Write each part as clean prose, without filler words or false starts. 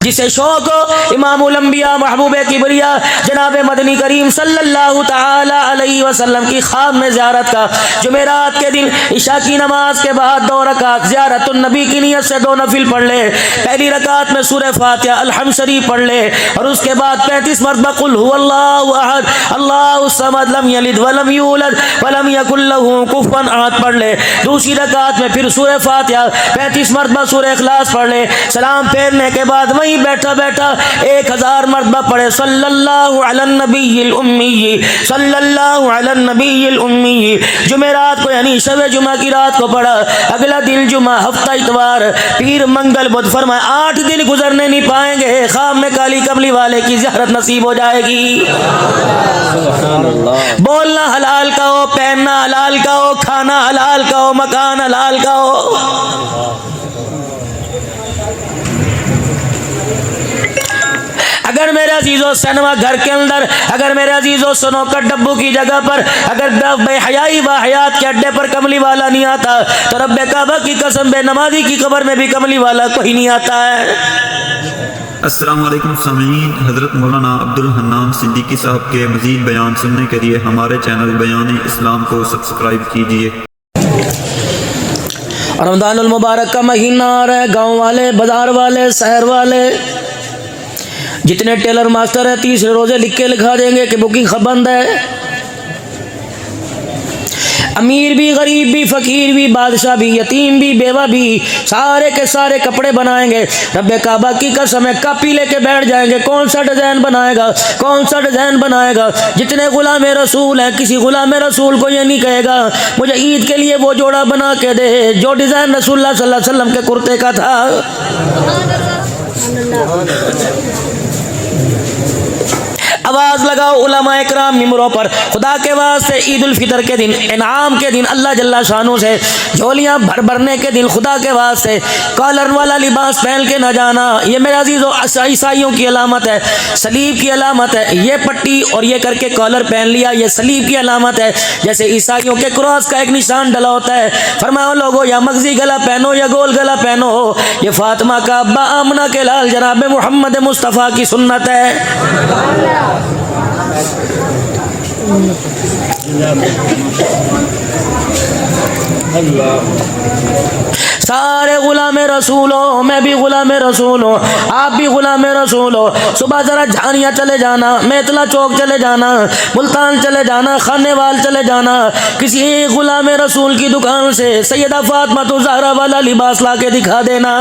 जिसे शौक हो इमामुल अंबिया महबूबे किबरिया जनाब मदनी करीम सल्लल्लाहु ताला अलैहि वसल्लम की ख्वाब में ज़ियारत का, जुमेरात के दिन इशा की नमाज के बाद 2 रकात ज़ियारतुन नबी की नियत से 2 नफिल पढ़ ले। पहली रकात में सूरह फातिहा अल-हम्द शरीफ पढ़ ले और उसके बाद 35 मरतबा कुल हुवल्लाहु अहद अल्लाहु समद लम यलिद वलम यूलद वलम यकुल लहू कुफुवन अहद पढ़ ले। दूसरी रकात में फिर सूरह फातिहा 35 मरतबा सूरह इखलास पढ़ ले। सलाम फेरने के बाद वहीं बैठा बैठा 1000 मरतबा पढ़े सल्लल्लाहु अलैहि नबील उम्मी सल्लल्लाहु अलैहि नबील उम्मी। जुमेरात को यानी शब जुमा की रात को पढ़ा। अगला दिन जुमा, हफ्ता इतवार, पीर, मंगल, बुध, फरमाए 8 दिन गुजरने नहीं पाएंगे ख्वाब में काली कमली वाले की ज़ियारत नसीब हो जाएगी। बोलना हलाल का हो, पहनना हलाल का हो, खाना हलाल का हो, मकान हलाल का हो। अगर मेरे अजीजों सिनेमा घर के अंदर, अगर मेरे अजीजों स्नोकर डब्बू की जगह पर, अगर बेहयाई व हयात के अड्डे पर कमली वाला नहीं आता तो रब्बे काबा की कसम बेनमाजी की कब्र में भी कमली वाला कोई नहीं आता है। अस्सलाम वालेकुम सामीन, हज़रत मौलाना अब्दुल हन्नान सिद्दीकी साहब के मज़ीद बयान सुनने के लिए हमारे चैनल बयान इस्लाम को सब्सक्राइब कीजिए। रमज़ानुल मुबारक का महीना आ रहा है। गाँव वाले, बाजार वाले, शहर वाले, जितने टेलर मास्टर हैं 30 रोजे लिख के लिखा देंगे कि बुकिंग बंद है। अमीर भी, गरीब भी, फ़कीर भी, बादशाह भी, यतीम भी, बेवा भी, सारे के सारे कपड़े बनाएंगे। रब्बे काबा की कसम है कापी लेके बैठ जाएंगे, कौन सा डिज़ाइन बनाएगा, कौन सा डिज़ाइन बनाएगा। जितने गुलाम रसूल हैं, किसी गुलाम रसूल को ये नहीं कहेगा मुझे ईद के लिए वो जोड़ा बना के दे जो डिज़ाइन रसूलुल्लाह सल्लल्लाहु अलैहि वसल्लम के कुर्ते का था। आवाज़ लगाओ उलमा इकराम मिंबरों पर, खुदा के वास्ते ईद उल फितर के दिन, इनाम के दिन, अल्लाह जल्ला शानू से झोलियाँ भरने के दिन खुदा के वास्ते कॉलर वाला लिबास पहन के न जाना। ये मेरे अजीज़ों ईसाइयों की अलामत है, सलीब की अलामत है। ये पट्टी और ये करके कॉलर पहन लिया, ये सलीब की अलामत है। जैसे ईसाइयों के क्रॉस का एक निशान डला होता है। फरमाओ लोगों, या मगजी गला पहनो या गोल गला पहनो, ये फातिमा का अब्बा आमना के लाल जनाब मोहम्मद मुस्तफ़ा की सुन्नत है। सारे गुलाम रसूल हो, मैं भी गुलाम रसूल हूँ, आप भी गुलाम रसूल हो। सुबह ज़रा झानिया चले जाना, मेतला चौक चले जाना, मुल्तान चले जाना, खानेवाल चले जाना, किसी एक गुलाम रसूल की दुकान से सैयदा फातिमा तो ज़हरा वाला लिबास ला के दिखा देना।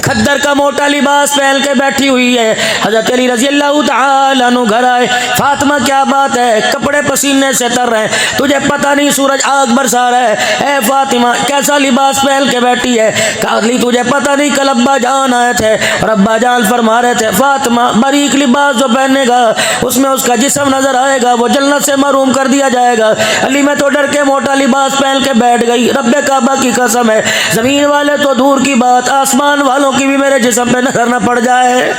खद्दर का मोटा लिबास पहन के बैठी हुई है। हज़रत अली रज़ी अल्लाह तआला अन्हु घर आए, फातिमा क्या बात है, कपड़े पसीने से तर रहे हैं, तुझे पता नहीं सूरज आग बरसा रहा है। ए फातिमा कैसा लिबास पहन के बैठी है। कादली तुझे पता नहीं कल अब्बा जान आए थे और अब्बा जान फरमा रहे थे फातिमा बारीक लिबास जो पहनेगा उसमें उसका जिस्म नजर आएगा, वो जन्नत से महरूम कर दिया जाएगा। अली मैं तो डर के मोटा लिबास पहन के बैठ गई। रब्बे काबा की कसम है, ज़मीन वाले तो दूर की बात, आसमान वालों की भी मेरे जिस्म पे नजर न पड़ जाए।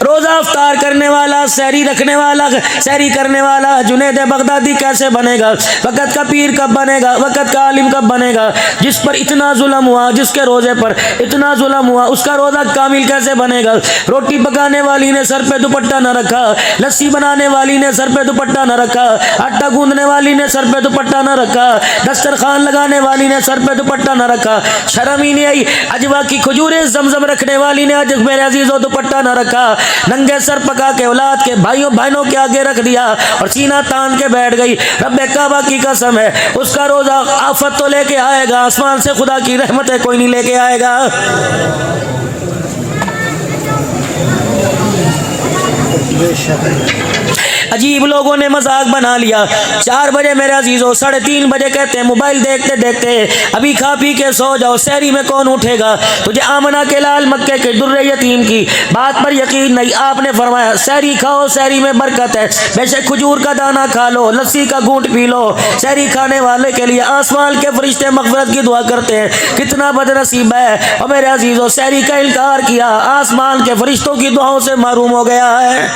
रोज़ा अफ्तार करने वाला, सहरी रखने वाला, सहरी करने वाला जुनैद बगदादी कैसे बनेगा? वक़्त का पीर कब बनेगा? वक़्त का आलिम कब बनेगा? जिस पर इतना जुल्म हुआ, जिसके रोज़े पर इतना जुल्म हुआ, उसका रोज़ा कामिल कैसे बनेगा? रोटी पकाने वाली ने सर पे दुपट्टा न रखा, लस्सी बनाने वाली ने सर पे दुपट्टा न रखा, आटा गूंदने वाली ने सर पे दुपट्टा न रखा, दस्तरखान लगाने वाली ने सर पे दुपट्टा न रखा, शर्म ही नहीं आई। अजवा की खजूरें ज़मज़म रखने वाली ने आज मेरे अजीज़ों दुपट्टा न रखा, नंगे सर पका के औलाद के भाइयों बहनों के आगे रख दिया और सीना तान के बैठ गई। रब्बे काबा की कसम है उसका रोजा आफत तो लेके आएगा, आसमान से खुदा की रहमत है कोई नहीं लेके आएगा। अजीब लोगों ने मजाक बना लिया। 4 बजे मेरे अजीजों, 3:30 बजे कहते हैं मोबाइल देखते देखते अभी खा पी के सो जाओ, सहरी में कौन उठेगा। तुझे आमना के लाल मक्के के दुर्रे यतीम की बात पर यकीन नहीं। आपने फरमाया सहरी खाओ, सहरी में बरकत है, बेशक खजूर का दाना खा लो, लस्सी का घूंट पी लो। सहरी खाने वाले के लिए आसमान के फरिश्ते मग़फ़िरत की दुआ करते हैं। कितना बदनसीब है। और मेरे अजीजों, सहरी का इनकार किया, आसमान के फरिश्तों की दुआओं से महरूम हो गया है।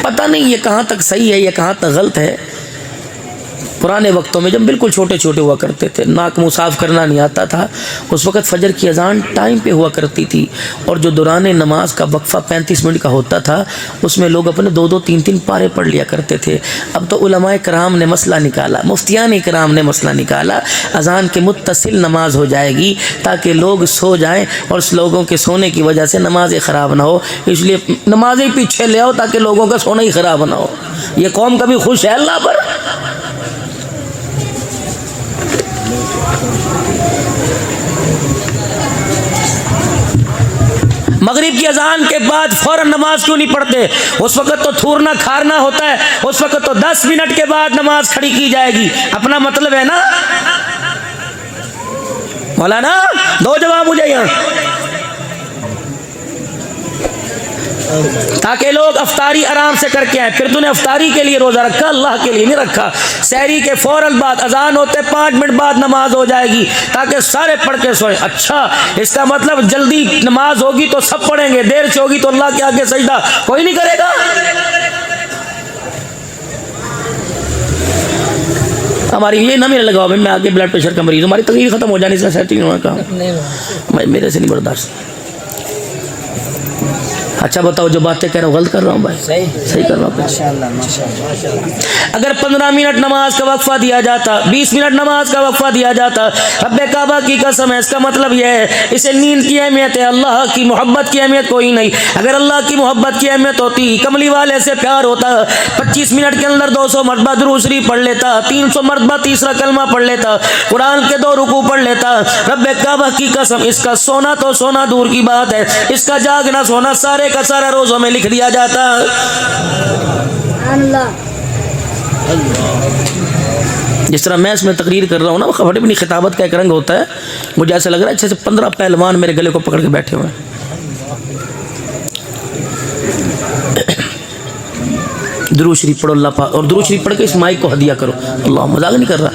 पता नहीं ये कहाँ तक सही है, ये कहाँ तक गलत है। पुराने वक्तों में जब बिल्कुल छोटे छोटे हुआ करते थे, नाक मुँह साफ़ करना नहीं आता था, उस वक़्त फजर की अजान टाइम पे हुआ करती थी। और जो दौरान नमाज का वक्फ़ा 35 मिनट का होता था, उसमें लोग अपने 2-2, 3-3 पारे पढ़ लिया करते थे। अब तो उलमाए कराम ने मसला निकाला, मुफ्तियान कराम ने मसला निकाला, अजान के मुत्तसिल नमाज हो जाएगी ताकि लोग सो जाएँ, और लोगों के सोने की वजह से नमाज़ें ख़राब ना हो। इसलिए नमाज़ें पीछे ले आओ ताकि लोगों का सोना ही ख़राब ना हो। ये कौम कभी खुश है अल्लाह पर? मगरिब की अजान के बाद फौरन नमाज क्यों नहीं पढ़ते? उस वक्त तो थूरना खारना होता है, उस वक्त तो 10 मिनट के बाद नमाज खड़ी की जाएगी। अपना मतलब है ना मौलाना? दो जवाब मुझे यहाँ, ताकि लोग अफ्तारी आराम से करके आए। फिर तूने अफ्तारी के लिए रोज़ा रखा, अल्लाह के लिए नहीं रखा। सहरी के फ़ौरन बाद अजान होते 5 मिनट बाद नमाज हो जाएगी ताकि सारे पढ़ के सोए। अच्छा, इसका मतलब जल्दी नमाज होगी तो सब पढ़ेंगे, देर से होगी तो अल्लाह के आगे सजदा कोई नहीं करेगा। हमारी ये ना मेरे लगाओ, मैं आगे ब्लड प्रेशर का मरीज, हमारी तकलीफ खत्म हो जाने से सेटिंग होना का मेरे से नहीं बर्दाश्त। अच्छा बताओ, जो बातें कह रहा हूँ गलत कर रहा हूँ भाई? सही कर रहा हूँ। अगर 15 मिनट नमाज का वक्फा दिया जाता, 20 मिनट नमाज का वक्फा दिया जाता, रब्बे काबा की कसम है, इसका मतलब यह है इसे नींद की अहमियत है, अल्लाह की मोहब्बत की अहमियत कोई नहीं। अगर अल्लाह की मोहब्बत की अहमियत होती, कमली वाले से प्यार होता, 25 मिनट के अंदर 200 मरतबा दुरूद शरीफ पढ़ लेता, 300 मरतबा तीसरा कलमा पढ़ लेता, कुरान के 2 रुकू पढ़ लेता। रब्बे काबा की कसम, इसका सोना तो सोना दूर की बात है, इसका जागना सोना सारे का सारा रोज़ों में लिख दिया जाता। जिस तरह मैं इसमें तकरीर कर रहा हूँ ना, खबर अपनी खिताबत का एक रंग होता है। मुझे ऐसा लग रहा है जैसे 15 पहलवान मेरे गले को पकड़ के बैठे हुए हैं। दुरूद शरीफ पढ़ो अल्लाह पाक, और दुरूद शरीफ पढ़ के इस माइक को हदिया करो। अल्लाह, मजाक नहीं कर रहा।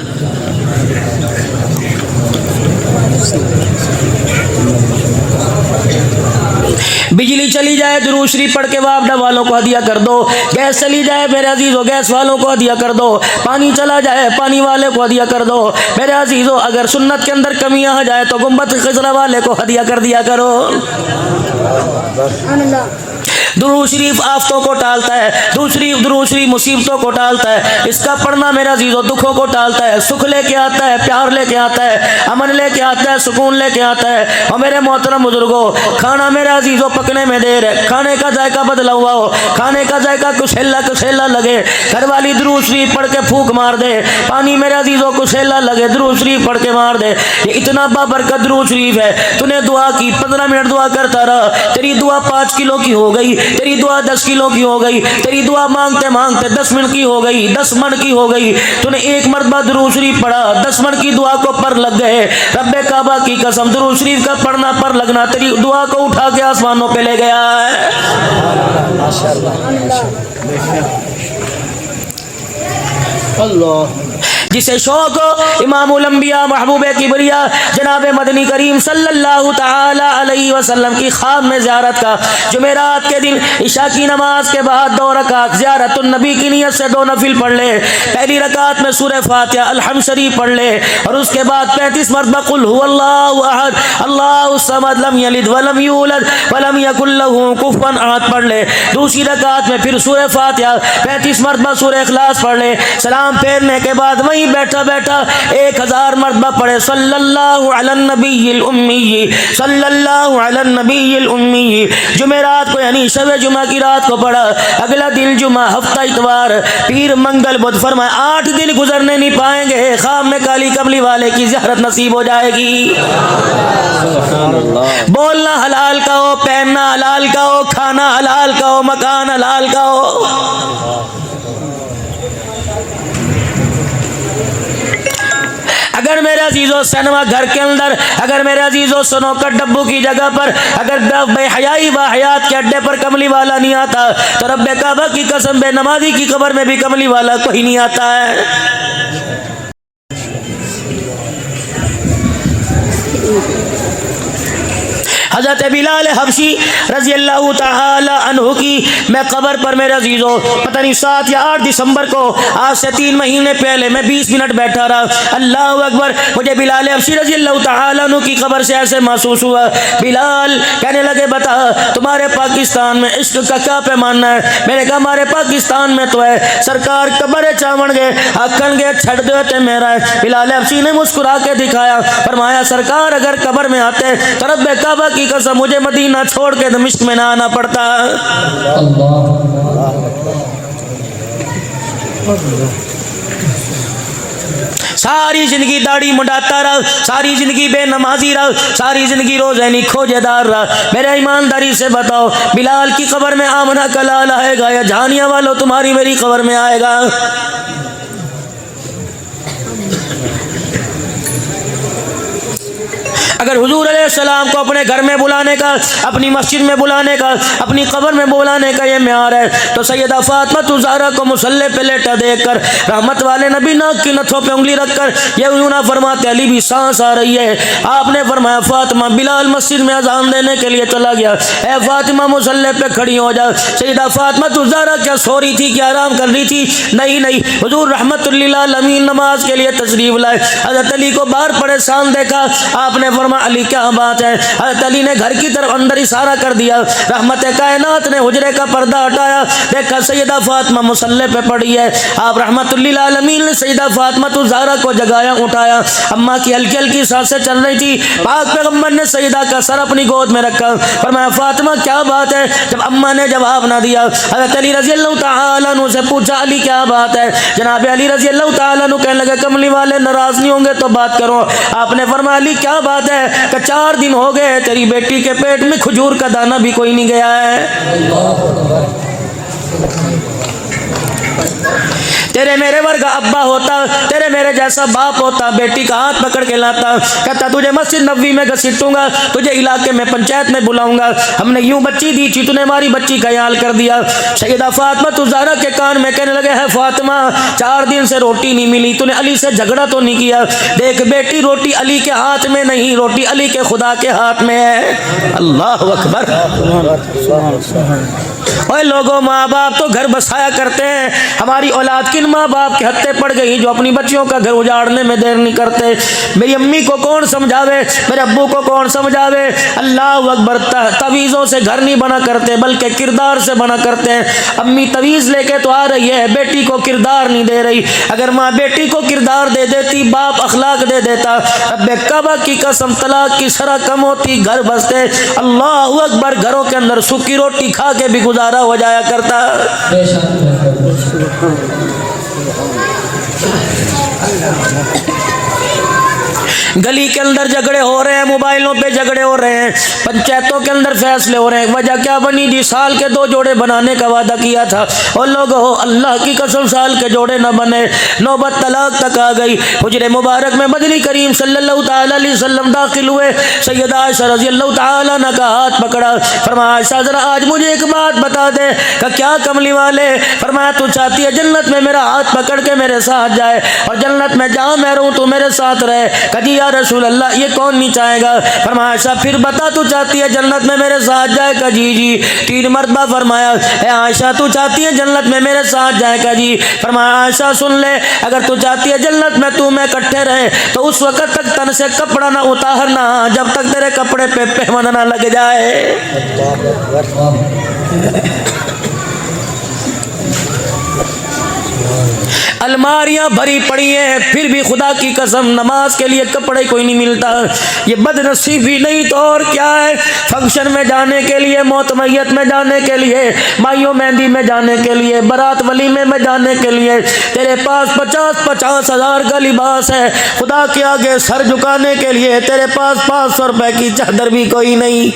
बिजली चली जाए दुरूद शरीफ पढ़ के वापडा वालों को हदिया कर दो। गैस चली जाए मेरे अजीजों, गैस वालों को हदिया कर दो। पानी चला जाए पानी वाले को हदिया कर दो। मेरे अजीजों, अगर सुन्नत के अंदर कमियां आ जाए तो गुंबद खिजरा वाले को हदिया कर दिया करो। दुरूद शरीफ आफतों को टालता है, दुरूद शरीफ मुसीबतों को टालता है। इसका पढ़ना मेरा अजीजों दुखों को टालता है, सुख लेके आता है, प्यार लेके आता है, अमन लेके आता है, सुकून लेके आता है। और मेरे मोहतरम बुजुर्गों, खाना मेरे अजीजों पकने में देर है, खाने का जायका बदला हुआ हो, खाने का जायका कुछेला लगे, घर वाली दुरूद शरीफ पढ़ के फूंक मार दे, पानी मेरे अजीजों कुछेला लगे, दुरूद शरीफ पढ़ के मार दे। ये इतना बाबरकत दुरूद शरीफ है। तूने दुआ की, 15 मिनट दुआ करता रहा, तेरी दुआ 5 किलो की हो गई, तेरी दुआ 10 किलो की हो गई, तेरी दुआ मांगते मांगते 10 मिनट की हो गई, 10 मन की हो गई। तूने 1 मरतबा दुरूद शरीफ पढ़ा, 10 मन की दुआ को पर लग गए। रब्बे काबा की कसम, दुरूद शरीफ का पढ़ना पर लगना तेरी दुआ को उठा के आसमानों पे ले गया है। अल्लाह। जिसे शौक हो इमामुल अंबिया महबूबे किबरिया जनाब मदनी करीम सल्लल्लाहु ताला अलैहि वसल्लम की ख्वाब में ज़ियारत का, जुमेरात के दिन इशा की नमाज के बाद 2 रकात ज़ियारतुन नबी की नियत से 2 नफिल पढ़ ले। पहली रकात में सूरह फातिहा अलहम्द शरीफ पढ़ ले, और उसके बाद 35 मरतबा कुल हुवल्लाहु अहद अल्लाहु समद लम यलिद वलम यूलद वलम यकुल लहू कुफुवन अहद पढ़ ले। दूसरी रकात में फिर सूरह फातिहा 35 मरतबा सूरह इखलास पढ़ ले। सलाम फेरने के बाद वहीं बैठा बैठा 1000 मरतबा पढ़े सल्लल्लाहु अलैहि नबील उम्मी, सल्लल्लाहु अलैहि नबील उम्मी। जुमेरात को यानी शब जुमा की रात को पढ़ा। अगला दिन जुमा, हफ्ता इतवार, पीर, मंगल, बुध। फरमाया 8 दिन गुजरने नहीं पाएंगे, ख्वाब में काली कमली वाले की ज़ियारत नसीब हो जाएगी। बोलना हलाल का हो, पहनना हलाल का हो, खाना हलाल का हो, मकान हलाल का हो। अगर मेरे अजीजों सिनेमा घर के अंदर, अगर मेरे अजीजों स्नोकर डब्बू की जगह पर, अगर बेहयाई व हयात के अड्डे पर कमली वाला नहीं आता, तो रब्बे काबा की कसम बेनमाजी की कब्र में भी कमली वाला कोई नहीं आता है। हज़रत बिलाल हबशी रज़ी अल्लाह ताला अन्हु की मैं कब्र पर मेरे अजीज़ों पता नहीं 7 या 8 दिसंबर को आज से 3 महीने पहले मैं 20 मिनट बैठा रहा। अल्लाह अकबर। मुझे बिलाल हबशी रज़ी अल्लाह ताला अन्हु की कब्र से ऐसे महसूस हुआ। बिलाल कहने लगे बता तुम्हारे पाकिस्तान में इश्क का क्या पैमाना है? मैंने कहा हमारे पाकिस्तान में तो है सरकार कब्र चावण गए अखन गए छड़ देते मेरा है। बिलाल हबशी ने मुस्कुरा के दिखाया, फरमाया सरकार अगर कब्र में आते तो रब्बे काबा की कसम मुझे मदीना छोड़ के दमिश्क में ना आना पड़ता। सारी जिंदगी दाढ़ी मुंडाता रहा, सारी जिंदगी बेनमाजी रहा, सारी जिंदगी रोज़ानी खोजेदार रहा। मेरे ईमानदारी से बताओ बिलाल की कब्र में आमना का लाल आएगा या झानिया वालों तुम्हारी मेरी कब्र में आएगा? अगर हुजूर अलैहिस्सलाम को अपने घर में बुलाने का, अपनी मस्जिद में बुलाने का, अपनी कब्र में बुलाने का ये म्यार है तो सैयदा फातिमा ज़हरा को मुसल्ले पे लेटा देखकर रहमत वाले नबी नाक की नथों पे उंगली रखकर ये यूं फरमाते अली भी सांस आ रही है। आपने फरमाया फातिमा बिलाल मस्जिद में अजान देने के लिए चला गया, ए फातिमा मुसल्ले पे खड़ी हो जा। सैयदा फातिमा ज़हरा क्या सो रही थी, क्या आराम कर रही थी? नहीं नहीं, हुजूर रहमतुल लिल आलमीन नमाज के लिए तशरीफ लाए। हज़रत अली को बाहर परेशान देखा, आपने फरमाया अली क्या बात है? हज़रत अली ने घर की तरफ अंदर इशारा कर दिया। रहमत कायनात ने हुजरे का पर्दा हटाया, देखा सैयदा फातिमा मुसल्ले पे पड़ी है। आप रहमतुल लिल आलमीन ने सैयदा फातिमा ज़हरा को जगाया, उठाया। अम्मा की हल्की हल्की सांसें चल रही थी। पाक पैगंबर ने सैयदा का सर अपनी गोद में रखा, फरमाया फातिमा क्या बात है? जब अम्मा ने जवाब ना दिया हज़रत अली रज़ी अल्लाह तआला अन्हु से पूछा अली क्या बात है? जनाब अली रज़ी अल्लाह तआला अन्हु कहने लगे कमली वाले नाराज नहीं होंगे तो बात करो। आपने फरमाया अली क्या बात है? कि 4 दिन हो गए तेरी बेटी के पेट में खजूर का दाना भी कोई नहीं गया है। तेरे मेरे वर्गा अब्बा होता, तेरे मेरे जैसा बाप होता, बेटी का हाथ पकड़ के लाता, कहता तुझे मस्जिद नबवी में घसीटूंगा, तुझे इलाके में पंचायत में बुलाऊंगा। हमने यूं बच्ची दी थी, तूने हमारी बच्ची का ख्याल कर दिया। सैयदा फातिमा ज़हरा के कान में कहने लगे है फातिमा 4 दिन से रोटी नहीं मिली, तूने अली से झगड़ा तो नहीं किया? देख बेटी रोटी अली के हाथ में नहीं, रोटी अली के खुदा के हाथ में है। अल्लाह अकबर। ओए लोगों माँ बाप तो घर बसाया करते हैं, हमारी औलाद किन माँ बाप के हत्थे पड़ गई जो अपनी बच्चियों का घर उजाड़ने में देर नहीं करते। मेरी अम्मी को कौन समझावे, मेरे अब्बू को कौन समझावे। अल्लाह अकबर। तवीज़ों से घर नहीं बना करते बल्कि किरदार से बना करते हैं। अम्मी तवीज़ लेके तो आ रही है, बेटी को किरदार नहीं दे रही। अगर माँ बेटी को किरदार दे देती, बाप अखलाक दे देता, रब्बे काबा की कसम तलाक की शरह कम होती, घर बसते। अल्लाह अकबर। घरों के अंदर सूखी रोटी खा के भी गुजारा हो जाया करता। गली के अंदर झगड़े हो रहे हैं, मोबाइलों पे झगड़े हो रहे हैं, पंचायतों के अंदर फैसले हो रहे हैं। वजह क्या बनी जी? साल के 2 जोड़े बनाने का वादा किया था और लोग हो अल्लाह की कसम साल के जोड़े न बने, नौबत तलाक तक आ गई। हुजरे मुबारक में मदनी करीम सल्लल्लाहु ताला अलैहि वसल्लम दाखिल हुए। सैयदा आयशा रज़ी अल्लाह ताला अन्हा का हाथ पकड़ा, फरमाया आयशा जरा आज मुझे एक बात बता दे। का क्या कमली वाले? फरमाया तू चाहती है जन्नत में मेरा हाथ पकड़ के मेरे साथ जाए और जन्नत में जहाँ मैं रहूँ तू मेरे साथ रहे? कजी रसूल अल्लाह ये कौन नहीं चाहेगा? फरमाया आयशा फिर बता तू चाहती है जन्नत में मेरे साथ जाएगा? जी जी। 3 मरतबा फरमाया ए आयशा तू चाहती है जन्नत में मेरे साथ जाएगा? जी। फरमाया आयशा सुन ले, अगर तू चाहती है जन्नत में तू मैं इकट्ठे रहे तो उस वक्त तक तन से कपड़ा ना उतारना जब तक तेरे कपड़े पे पैमाना ना लग जाए। अलमारियां भरी पड़ी हैं, फिर भी खुदा की कसम नमाज के लिए कपड़े कोई नहीं मिलता। ये बदनसीबी नहीं तो और क्या है। फंक्शन में जाने के लिए, मौत मैयत में जाने के लिए, माइयों मेहंदी में जाने के लिए, बारात वलीमे में जाने के लिए तेरे पास 50-50 हज़ार का लिबास है। खुदा के आगे सर झुकाने के लिए तेरे पास 500 रुपए की चादर भी कोई नहीं।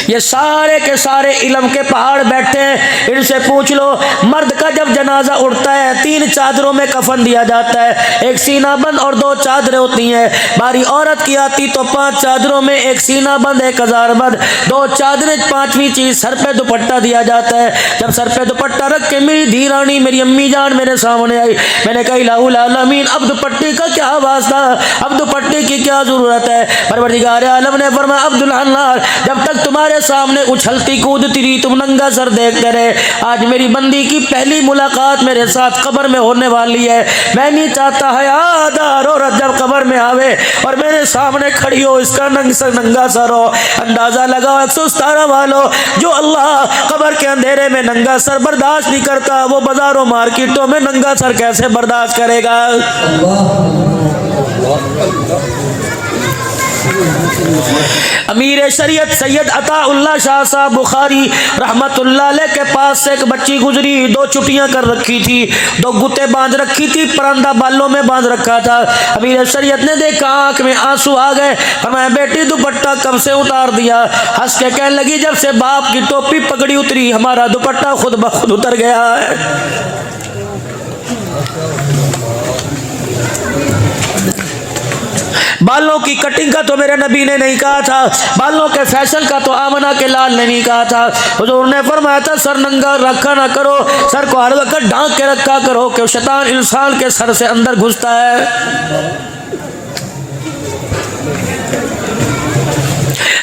ये सारे के सारे इल्म के पहाड़ बैठे हैं, इनसे पूछ लो मर्द का जब जनाजा उठता है 3 चादरों में कफन दिया जाता है, एक सीना बंद और 2 चादरें होती हैं। बारी औरत की आती तो 5 चादरों में एक सीना बंद, एक हजार बंद, 2 चादरें, 5वीं चीज सर पे दुपट्टा दिया जाता है। जब सर पे दुपट्टा रख के मेरी धीरानी मेरी अम्मी जान मेरे सामने आई, मैंने कहा इलाहुल आलमीन अब दुपट्टे का क्या वास्ता, अब दुपट्टे की क्या जरूरत है। परवरदिगार आलम ने फरमाया अब्दुल हन्नान जब तक तुम्हारे सामने उछलती कूदती रही तुम नंगा सर देखते रहे। आज मेरी बंदी की पहली मुलाकात मेरे साथ कब्र में होने वाली है। मैं नहीं चाहता हयादार औरत जब कब्र में आवे और मेरे सामने खड़ी हो, इसका नंगा सर हो। अंदाजा लगाओ 117 वालों, जो अल्लाह कब्र के अंधेरे में नंगा सर बर्दाश्त नहीं करता, वो बाजारों मार्केटों में नंगा सर कैसे बर्दाश्त करेगा। अमीर शरीयत सैयद अताउल्लाह शाह साहब बुखारी रहमतुल्लाह अलैह के पास से एक बच्ची गुजरी, 2 चुटियां कर रखी थी, 2 गुत्ते बांध रखी थी, परंदा बालों में बांध रखा था। अमीर शरीयत ने देखा, आंख में आंसू आ गए, फरमाया बेटी दुपट्टा कब से उतार दिया। हंस के कहने लगी जब से बाप की टोपी पगड़ी उतरी हमारा दुपट्टा खुद ब खुद उतर गया है। बालों की कटिंग का तो मेरे नबी ने नहीं कहा था, बालों के फैशन का तो आमना के लाल ने नहीं कहा था। हुजूर ने फरमाया था सर नंगा रखा ना करो, सर को हर वक्त ढांक के रखा करो कि शैतान इंसान के सर से अंदर घुसता है।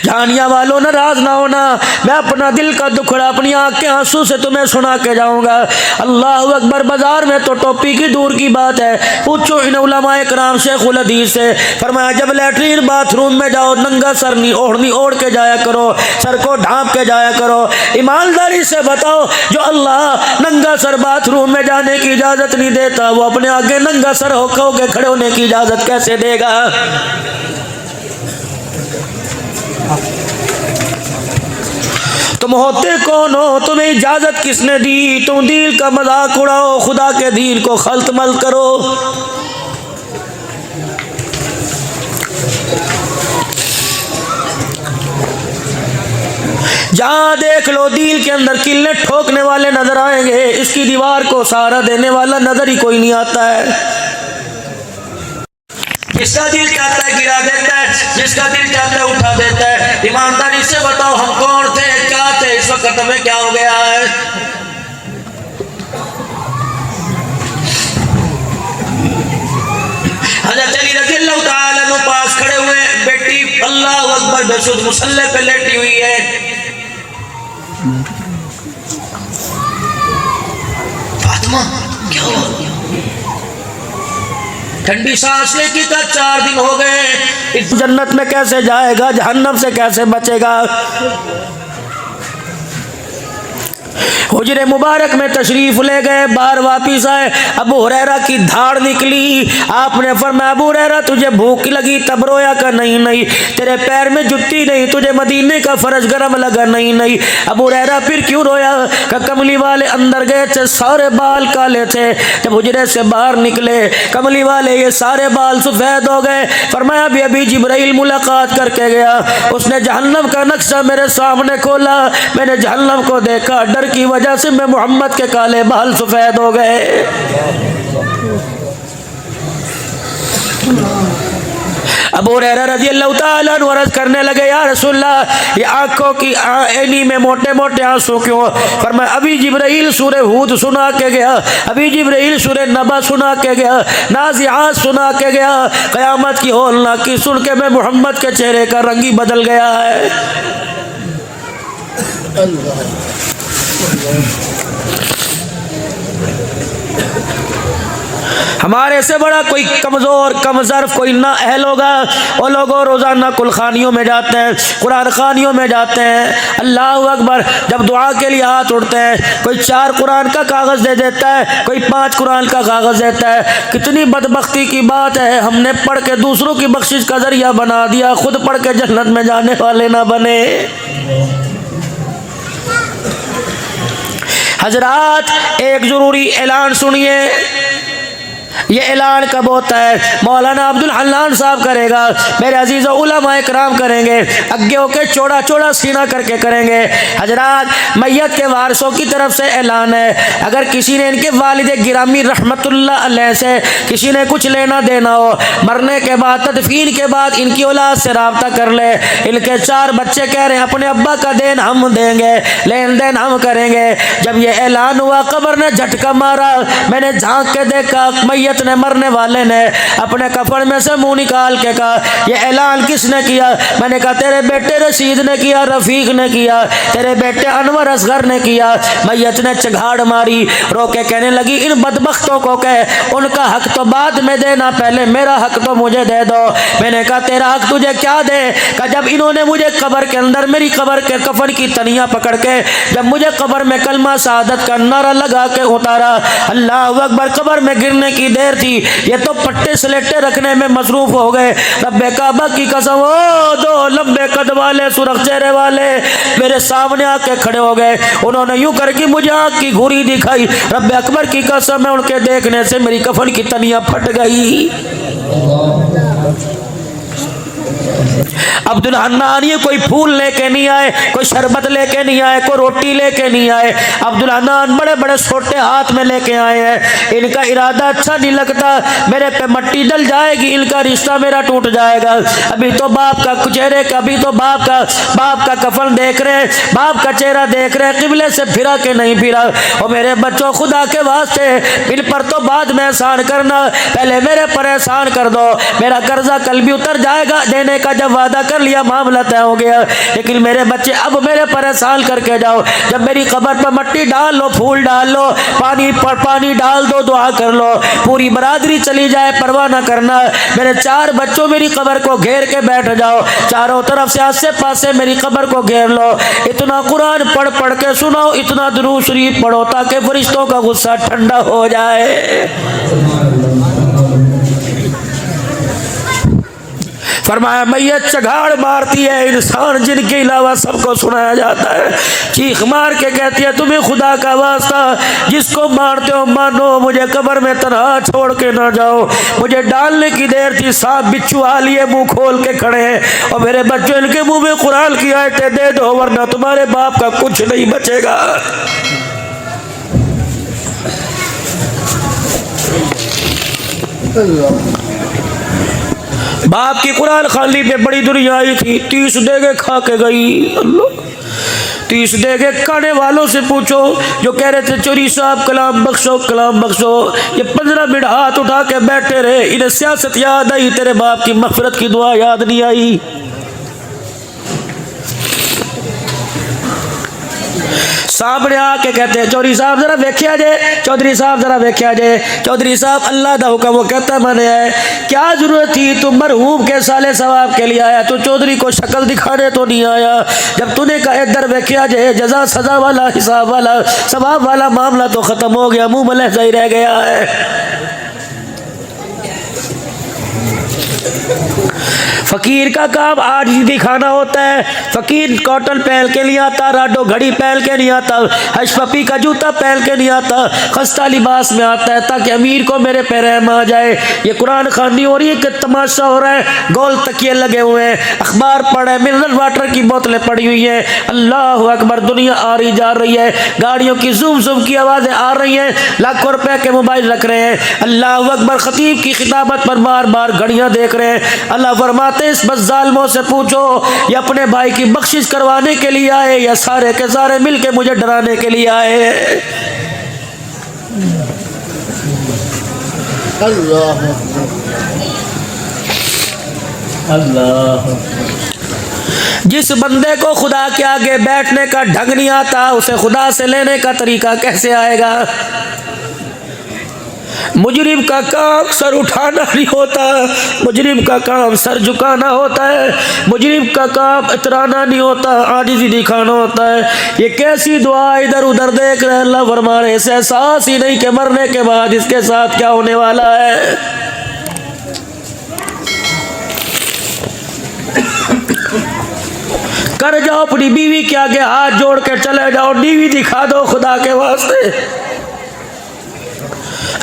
जानिया वालों नाराज ना होना, मैं अपना दिल का दुखड़ा अपनी आंख के आंसू से तुम्हें सुना के जाऊंगा। अल्लाह अकबर। बाजार में तो टोपी की दूर की बात है, पूछो इन उलमाए कराम शेखुल हदीस से, फरमाया जब लैट्रीन बाथरूम में जाओ नंगा सर नहीं ओढ़नी ओढ़ के जाया करो, सर को ढांप के जाया करो। ईमानदारी से बताओ जो अल्लाह नंगा सर बाथरूम में जाने की इजाजत नहीं देता, वो अपने आगे नंगा सर होके खड़े होने की इजाजत कैसे देगा। तुम होते कौन हो, तुम्हें इजाजत किसने दी, तुम दीन का मजाक उड़ाओ, खुदा के दीन को खल्त मल करो। जहां देख लो दिल के अंदर किल्ले ठोकने वाले नजर आएंगे, इसकी दीवार को सहारा देने वाला नजर ही कोई नहीं आता है। जिसका दिल चाहता है गिरा देता है, जिसका दिल चाहता है उठा देता है। ईमानदारी से बताओ हम कौन थे, क्या थे, इस वक्त हमें क्या हो गया है। हज़रत अली रज़ियल्लाहु ताला अन्हु पास खड़े हुए, बेटी अल्लाह अकबर बेसुध मुसल्ले पे लेटी हुई है। फातिमा क्या हुआ, ठंडी सांस लेकी का 4 दिन हो गए, इस जन्नत में कैसे जाएगा, जहन्नम से कैसे बचेगा। हुजरे मुबारक में तशरीफ ले गए, बाहर वापिस आए, अबू हुरैरा की धाड़ निकली। आपने फरमाया अबू हुरैरा तुझे भूख लगी तब रोया का, नहीं नहीं। तेरे पैर में जुत्ती नहीं, तुझे मदीने का फर्ज गरम लगा, नहीं नहीं। अबू हुरैरा फिर क्यों रोया, का कमली वाले अंदर गए थे, सारे बाल काले थे, जब हुजरे से बाहर निकले कमली वाले ये सारे बाल सफेद हो गए। फरमाया अभी अभी जिब्राइल मुलाकात करके गया, उसने जहन्नम का नक्शा मेरे सामने खोला, मैंने जहन्नम को देखा, डर की वजह से मैं मोहम्मद के काले बाल सफेद हो गए। अबू हुरैरा रज़ियल्लाहु ताला अन्हु अर्ज़ करने लगे या रसूलल्लाह ये आंखों की ऐनी में मोटे मोटे आंसू क्यों। फरमाया अभी जिब्राइल सूरह हूद सुना के गया, अभी जिब्राइल सूरह नबा सुना के गया, नाज़िआत सुना के गया, क़यामत की होलनाकी सुन के मैं मोहम्मद के चेहरे का रंग ही बदल गया है। हमारे से बड़ा कोई कमज़ोर कमज़र्फ कोई ना अहल होगा। वो लोगों रोज़ाना कुलखानियों में जाते हैं, कुरान खानियों में जाते हैं, अल्लाह अकबर, जब दुआ के लिए हाथ उठते हैं कोई 4 कुरान का कागज़ दे देता है, कोई 5 कुरान का कागज़ देता है। कितनी बदबख्ती की बात है, हमने पढ़ के दूसरों की बख्शिश का जरिया बना दिया, खुद पढ़ के जन्नत में जाने वाले ना बने। हजरात एक ज़रूरी ऐलान सुनिए। ये ऐलान कब होता है? मौलाना अब्दुल हन्नान साहब करेगा, मेरे अजीज़ उलमा इकराम करेंगे, आगे होके चौड़ा चौड़ा सीना करके करेंगे। हजरात मैयत के वारसों की तरफ से ऐलान है, अगर किसी ने इनके वालिद गिरामी रहमतुल्लाह अलैह से किसी ने कुछ लेना देना हो, मरने के बाद तदफीन के बाद इनकी औलाद से रब्ता कर ले। इनके 4 बच्चे कह रहे हैं अपने अब्बा का देन हम देंगे, लेन देन हम करेंगे। जब ये ऐलान हुआ कब्र ने झटका मारा, मैंने झांक के देखा मैयत ने, मरने वाले ने अपने कफन में से मुंह निकाल के कहा ये ऐलान किसने किया? मैंने कहा तेरे बेटे रशीद ने किया, रफीक ने किया, तेरे बेटे अनवर असगर ने किया। मैयत ने चघाड़ मारी, रो के कहने लगी इन बदबख्तों को कह उनका हक तो बाद में देना, पहले मेरा हक तो मुझे दे दो। मैंने कहा तेरा हक तुझे क्या दे? कहा जब इन्होंने मुझे कब्र के अंदर मेरी कब्र के कफन की तनिया पकड़ के जब मुझे कब्र में कलमा शहादत का नारा लगा के उतारा, अल्लाह अकबर, कब्र में गिरने की देर थी, ये तो पट्टे स्लेटे रखने में मसरूफ हो गए। रब्बे काबा की कसम, ओ 2 लंबे कद वाले सुरख चेहरे वाले मेरे सामने आके खड़े हो गए। उन्होंने यूं करके मुझे आँख की घुरी दिखाई। रब्बे अकबर की कसम है, उनके देखने से मेरी कफन की तनिया फट गई। अब्दुल हन्नान ये कोई फूल लेके नहीं आए, कोई शरबत लेके नहीं आए, कोई रोटी लेके नहीं आए। अब्दुल हन्नान बड़े बड़े छोटे हाथ में लेके आए हैं। इनका इरादा अच्छा नहीं लगता, मेरे पे मट्टी डल जाएगी, इनका रिश्ता मेरा टूट जाएगा। अभी तो बाप का चेहरे का, अभी तो बाप का कफन देख रहे हैं, बाप का चेहरा देख रहे हैं, किबले से फिरा के नहीं फिरा। और मेरे बच्चों खुदा के वास्ते इन पर तो बाद में एहसान करना, पहले मेरे पर एहसान कर दो। मेरा कर्जा कल भी उतर जाएगा, देने का जब वादा कर लिया मामला तय हो गया। लेकिन मेरे बच्चे अब मेरे पर एहसान करके जाओ, जब मेरी कब्र पर मट्टी डाल लो, फूल डाल लो, पानी डाल दो, दुआ कर लो, पूरी बरादरी चली जाए परवाह ना करना। मेरे 4 बच्चों मेरी कब्र को घेर के बैठ जाओ, चारों तरफ से आसे पासे मेरी कब्र को घेर लो। इतना कुरान पढ़ पढ़ के सुनाओ, इतना दुरूद शरीफ पढ़ो ताकि फरिश्तों का गुस्सा ठंडा हो जाए। फरमाया मैयत चघाड़ मारती है, इंसान जिनके अलावा सबको सुनाया जाता है, चीख मार के कहती है तुम्हें खुदा का वास्ता जिसको मारते हो मानो, मुझे कब्र में तन्हा छोड़ के ना जाओ। मुझे डालने की देर थी, सांप बिच्छू आ लिए मुंह खोल के खड़े हैं, और मेरे बच्चों इनके मुंह में कुरान की आयतें दे दो वरना तुम्हारे बाप का कुछ नहीं बचेगा। बाप की कुरान खाली पे बड़ी दुनिया आई थी, 30 देगे खा के गई। अल्लाह 30 देगे खाने वालों से पूछो जो कह रहे थे चोरी साहब कलाम बख्शो कलाम बख्शो, ये 15 मिनट हाथ उठा के बैठे रहे। इन्हें सियासत याद आई, तेरे बाप की मग़फ़िरत की दुआ याद नहीं आई। सामने आके कहते हैं चौधरी साहब जरा देखिया जे, चौधरी साहब जरा देखिया जे। चौधरी साहब अल्लाह दा हुक्म वो कहता मैंने है, क्या जरूरत थी, तुम मरहूम के साले सवाब के लिए आया, तो चौधरी को शक्ल दिखाने तो नहीं आया। जब तूने कहा इधर देखिया जे, जजा सजा वाला हिसाब वाला सवाब वाला मामला तो खत्म हो गया, मुंह में लहज़ा ही रह गया है। फकीर का काम आज ही दिखाना होता है। फकीर कॉटन पहन के नहीं आता, राडो घड़ी पहन के नहीं आता, हशपपी का जूता पहन के नहीं आता, खस्ता लिबास में आता है ताकि अमीर को मेरे पे रहम आ जाए। ये कुरान खानी हो रही है कि तमाशा हो रहा है, गोल तकिए लगे हुए हैं, अखबार पढ़े, मिनरल वाटर की बोतलें पड़ी हुई हैं। अल्लाह अकबर, दुनिया आ रही जा रही है, गाड़ियों की जुम जुम की आवाज़ें आ रही हैं, लाखों रुपए के मोबाइल रख रहे हैं। अल्लाह अकबर, खतीब की खिताबत पर बार बार घड़ियाँ देख रहे हैं। अल्लाह फरमाते इस बस जालिमों से पूछो ये अपने भाई की बख्शिश करवाने के लिए आए या सारे के सारे मिलके मुझे डराने के लिए आए। अल्लाह अल्लाह। जिस बंदे को खुदा के आगे बैठने का ढंग नहीं आता, उसे खुदा से लेने का तरीका कैसे आएगा? मुजरिम का काम सर उठाना नहीं होता, मुजरिम का काम सर झुकाना होता है, मुजरिम का काम इतराना नहीं होता, आजिज़ी दिखाना होता है। ये कैसी दुआ, इधर उधर देख रहे, अल्लाह फरमा रहे इसे एहसास ही नहीं कि मरने के बाद इसके साथ क्या होने वाला है। कर जाओ अपनी बीवी के आगे हाथ जोड़ के चले जाओ, बीवी दिखा दो खुदा के वास्ते।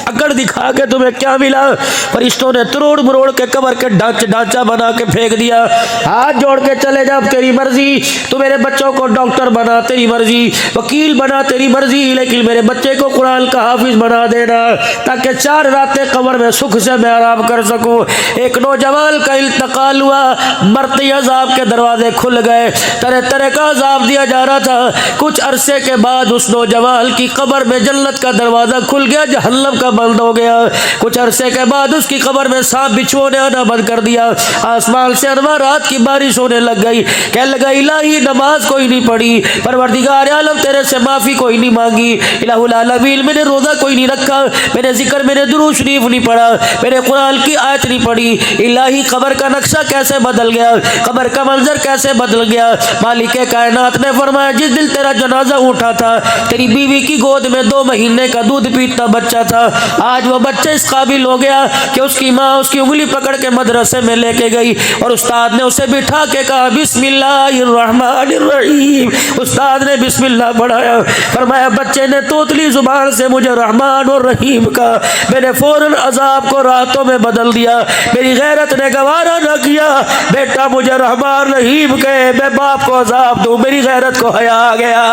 अकड़ दिखा के तुम्हें क्या मिला? फरिश्तों ने तोड़ मरोड़ के कब्र के ढांचा बना के फेंक दिया। हाथ जोड़ के चले जा, तेरी मर्जी, तू मेरे बच्चों को डॉक्टर बना, तेरी मर्जी, वकील बना, तेरी मर्जी, लेकिन मेरे बच्चे को कुरान का हाफिज बना देना, ताकि 4 रातें कब्र में सुख से मैं आराम कर सकूं। एक नौजवान का इंतकाल हुआ, मरते अजाब के दरवाजे खुल गए, तरह तरह का अजाब दिया जा रहा था। कुछ अरसे के बाद उस नौजवान की कब्र में जन्नत का दरवाजा खुल गया, जहन्नम का बंद हो गया। कुछ अरसे के बाद उसकी कब्र में सांप बिच्छुओं ने आना बंद कर दिया। आसमान से अनवारात की बारिश होने लग गई। कहने लगा इलाही नमाज कोई नहीं पढ़ी, परवरदिगार आलम तेरे से माफी कोई नहीं मांगी, इलाहुल आलमीन मैंने रोजा कोई नहीं रखा, मैंने जिक्र, मैंने दुरूद शरीफ नहीं पढ़ा, मैंने कुरान की आयत नहीं पढ़ी। इलाही कब्र का नक्शा कैसे बदल गया, कब्र का मंजर कैसे बदल गया। मालिक कायनात ने फरमाया जिस दिन तेरा जनाजा उठा था, तेरी बीवी की गोद में 2 महीने का दूध पीता बच्चा था, आज वो बच्चा इस काबिल हो गया कि उसकी माँ उसकी उंगली पकड़ के मदरसे में लेके गई और उस्ताद ने उसे बिठा के कहा बिस्मिल्लाहिर्रहमानिर्रहीम। उस्ताद ने बिस्मिल्लाह पढ़ाया, फरमाया बच्चे ने तोतली जुबान से मुझे रहमान और रहीम का, मैंने फौरन अजाब को राहतों में बदल दिया। मेरी गैरत ने गवारा न किया, बेटा मुझे रहमान रहीम कहे, मैं बाप को अजाब दूं, मेरी गैरत को हया आ गया।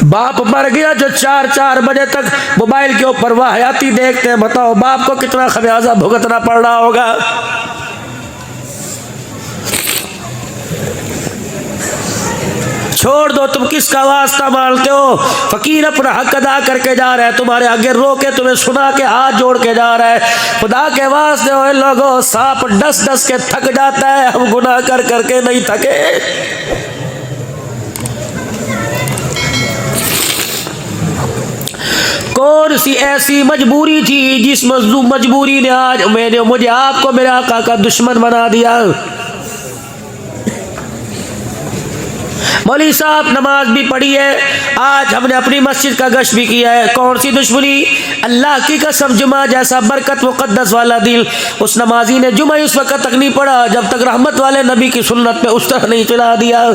बाप मर गया जो 4 बजे तक मोबाइल के ऊपर वाहियाती देखते हैं, बताओ बाप को कितना खमियाजा भुगतना पड़ रहा होगा। छोड़ दो, तुम किसका वास्ता मानते हो? फकीर अपना हक अदा करके जा रहा है, तुम्हारे आगे रो के तुम्हें सुना के हाथ जोड़ के जा रहा है। खुदा के वास्ते हो लोगों, सांप डस डस के थक जाता है, हम गुनाह कर करके नहीं थके। कौन सी ऐसी मजबूरी थी जिस मजबूरी ने आज मुझे आपको मेरे आका का दुश्मन बना दिया? मौलवी साहब नमाज भी पढ़ी है, आज हमने अपनी मस्जिद का गश्त भी किया है। कौन सी दुश्मनी? अल्लाह की कसम, जुमा जैसा बरकत मुकद्दस वाला दिल, उस नमाजी ने जुमा उस वक्त तक नहीं पढ़ा जब तक रहमत वाले नबी की सुन्नत पे उस तरह नहीं चला दिया।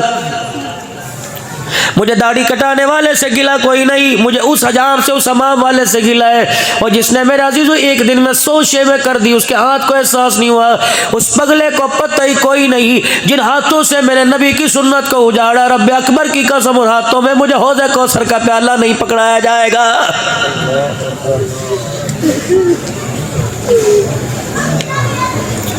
मुझे दाढ़ी कटाने वाले से गिला कोई नहीं, मुझे उस हजाम से, उस हमाम वाले से गिला है। और जिसने मेरे अजीजों एक दिन में 100 शेवें कर दी, उसके हाथ को एहसास नहीं हुआ, उस पगले को पता ही कोई नहीं जिन हाथों से मेरे नबी की सुन्नत को उजाड़ा। रब्बे अकबर की कसम, उन हाथों में मुझे हौज़े कौसर का प्याला नहीं पकड़ाया जाएगा।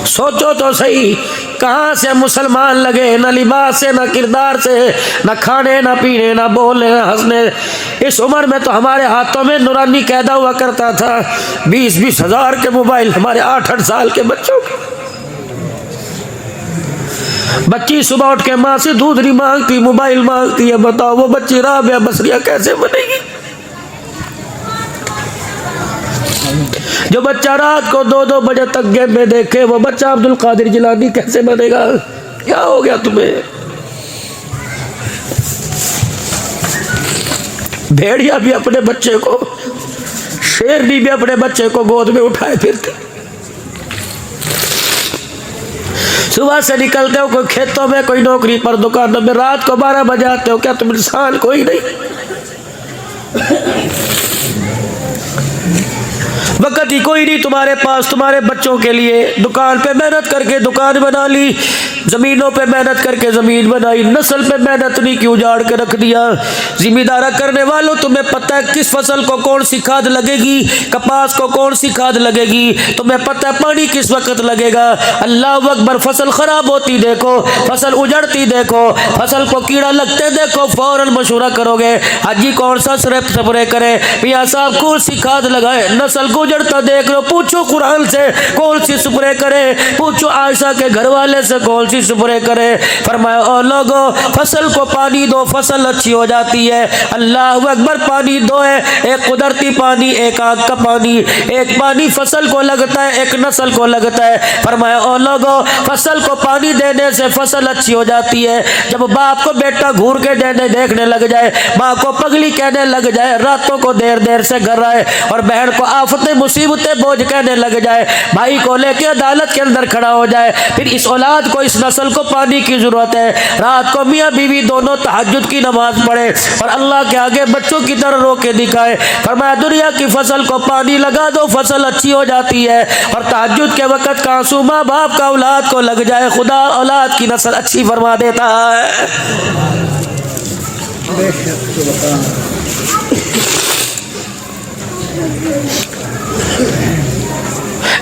सोचो तो सही, कहाँ से मुसलमान लगे, न लिबास से, न किरदार से, न खाने, न पीने, न बोलने, न हंसने। इस उम्र में तो हमारे हाथों में नूरानी कैदा हुआ करता था। 20-20 हज़ार के मोबाइल हमारे 8-8 साल के बच्चों के। बच्ची सुबह उठ के माँ से दूध नहीं मांगती, मोबाइल मांगती है। बताओ वो बच्ची राबिया बसरिया कैसे बनेगी? जो बच्चा रात को 2-2 बजे तक गेम में देखे, वो बच्चा अब्दुल कादिर जिलानी कैसे बनेगा? क्या हो गया तुम्हें? भेड़िया भी अपने बच्चे को, शेरनी भी अपने बच्चे को गोद में उठाए फिरते। सुबह से निकलते हो कोई खेतों में, कोई नौकरी पर, दुकानों में, रात को 12 बजे आते हो। क्या तुम इंसान कोई नहीं? वक्त ही कोई नहीं तुम्हारे पास तुम्हारे बच्चों के लिए। दुकान पे मेहनत करके दुकान बना ली, जमीनों पे मेहनत करके जमीन बनाई, नस्ल पे मेहनत नहीं की, उजाड़ के रख दिया। जिम्मेदारा करने वालों, तुम्हें पता है किस फसल को कौन सी खाद लगेगी, कपास को कौन सी खाद लगेगी, तुम्हें पता है पानी किस वक्त लगेगा। अल्लाह अकबर, फसल खराब होती देखो, फसल उजड़ती देखो, फसल को कीड़ा लगते देखो, फौरन मशवरा करोगे हाजी कौन सा स्प्रे करे, मियाँ साहब कौन सी खाद लगाए। नस्ल को उजड़ता देख लो, पूछो कुरान से कौन सी स्प्रे करे, पूछो आयशा के घर वाले से कौन कोशिश पूरे करे। फरमाया ओ लोगो फसल को पानी दो, फसल अच्छी हो जाती है। अल्लाह अकबर। पानी दो है, एक कुदरती पानी, एक आग का पानी। एक पानी फसल को लगता है, एक नस्ल को लगता है। फरमाया ओ लोगो फसल को पानी देने से फसल अच्छी हो जाती है। जब बाप को बेटा घूर के देखने लग जाए, माँ को पगली कहने लग जाए, रातों को देर देर से घर आए, और बहन को आफतें मुसीबतें बोझ कहने लग जाए, भाई को लेके अदालत के अंदर खड़ा हो जाए, फिर इस औलाद को, इस नस्ल को पानी की जरूरत है। रात को मियाँ बीवी दोनों तहज्जुद की नमाज पढ़े और अल्लाह के आगे बच्चों की तरह रो के दिखाए। फरमाया दुनिया की फसल को पानी लगा दो, फसल अच्छी हो जाती है। और तहज्जुद के वक़्त का आंसू माँ बाप का औलाद को लग जाए, खुदा औलाद की नस्ल अच्छी फरमा देता है।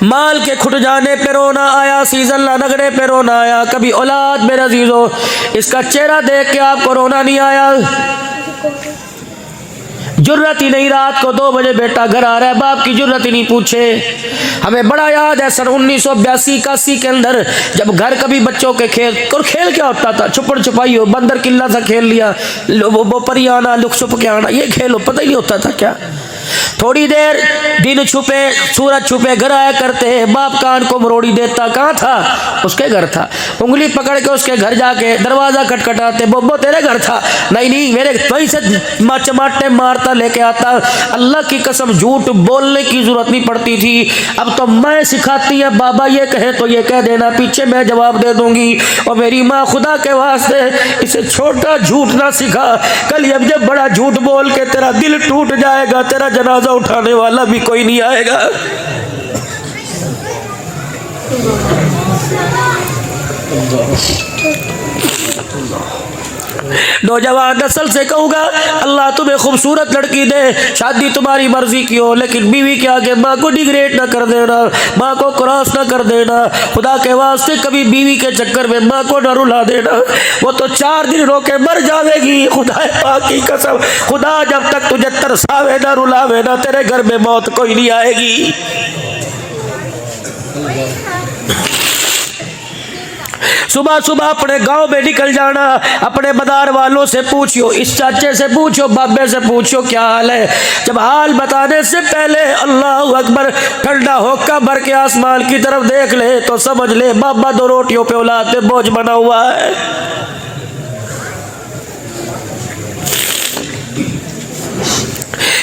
माल के खुट जाने पे रोना आया, सीजन लगने पे रोना आया। कभी औलाद मेरे अजीजों, इसका चेहरा देख के आपको रोना नहीं आया? जुर्रत ही नहीं, रात को 2 बजे बेटा घर आ रहा है, बाप की जुर्रत ही नहीं पूछे। हमें बड़ा याद है सन 1982-81 के अंदर जब घर कभी बच्चों के खेल, और खेल क्या होता था, छुपड़ छुपाई हो, बंदर किल्ला सा खेल लिया, वो परी आना, लुक छुप के आना, ये खेल हो, पता ही नहीं होता था क्या। थोड़ी देर दिन छुपे, सूरज छुपे घर आया करते, बाप कान को मरोड़ी देता, कहाँ था? उसके घर था। उंगली पकड़ के उसके घर जाके दरवाजा खटखटाते, बोबो तेरे घर था? नहीं नहीं, मेरे वहीं से चमाटे मारता लेके आता। अल्लाह की कसम झूठ बोलने की जरूरत नहीं पड़ती थी। अब तो मैं सिखाती है, बाबा ये कहे तो ये कह देना, पीछे मैं जवाब दे दूंगी। और मेरी माँ खुदा के वास्ते इसे छोटा झूठ ना सिखा, कल अब जब बड़ा झूठ बोल के तेरा दिल टूट जाएगा, तेरा जनाजा उठाने वाला भी कोई नहीं आएगा। नौजवान नस्ल से कहूँगा, अल्लाह तुम्हें खूबसूरत लड़की दे, शादी तुम्हारी मर्जी की हो, लेकिन बीवी के आगे माँ को डिग्रेड ना कर देना, माँ को क्रॉस ना कर देना। खुदा के वास्ते कभी बीवी के चक्कर में माँ को ना रुला देना, वो तो 4 दिन रो के मर जाएगी। खुदा पाक की कसम, खुदा जब तक तुझे तरसावे ना रुलावे ना, तेरे घर में मौत कोई नहीं आएगी। सुबह सुबह अपने गांव में निकल जाना, अपने मदार वालों से पूछियो, इस चाचे से पूछो, बाबे से पूछो क्या हाल है। जब हाल बताने से पहले अल्लाह अकबर ठंडा होका भर के आसमान की तरफ देख ले तो समझ ले बाबा 2 रोटियों पे औलाद पे बोझ बना हुआ है।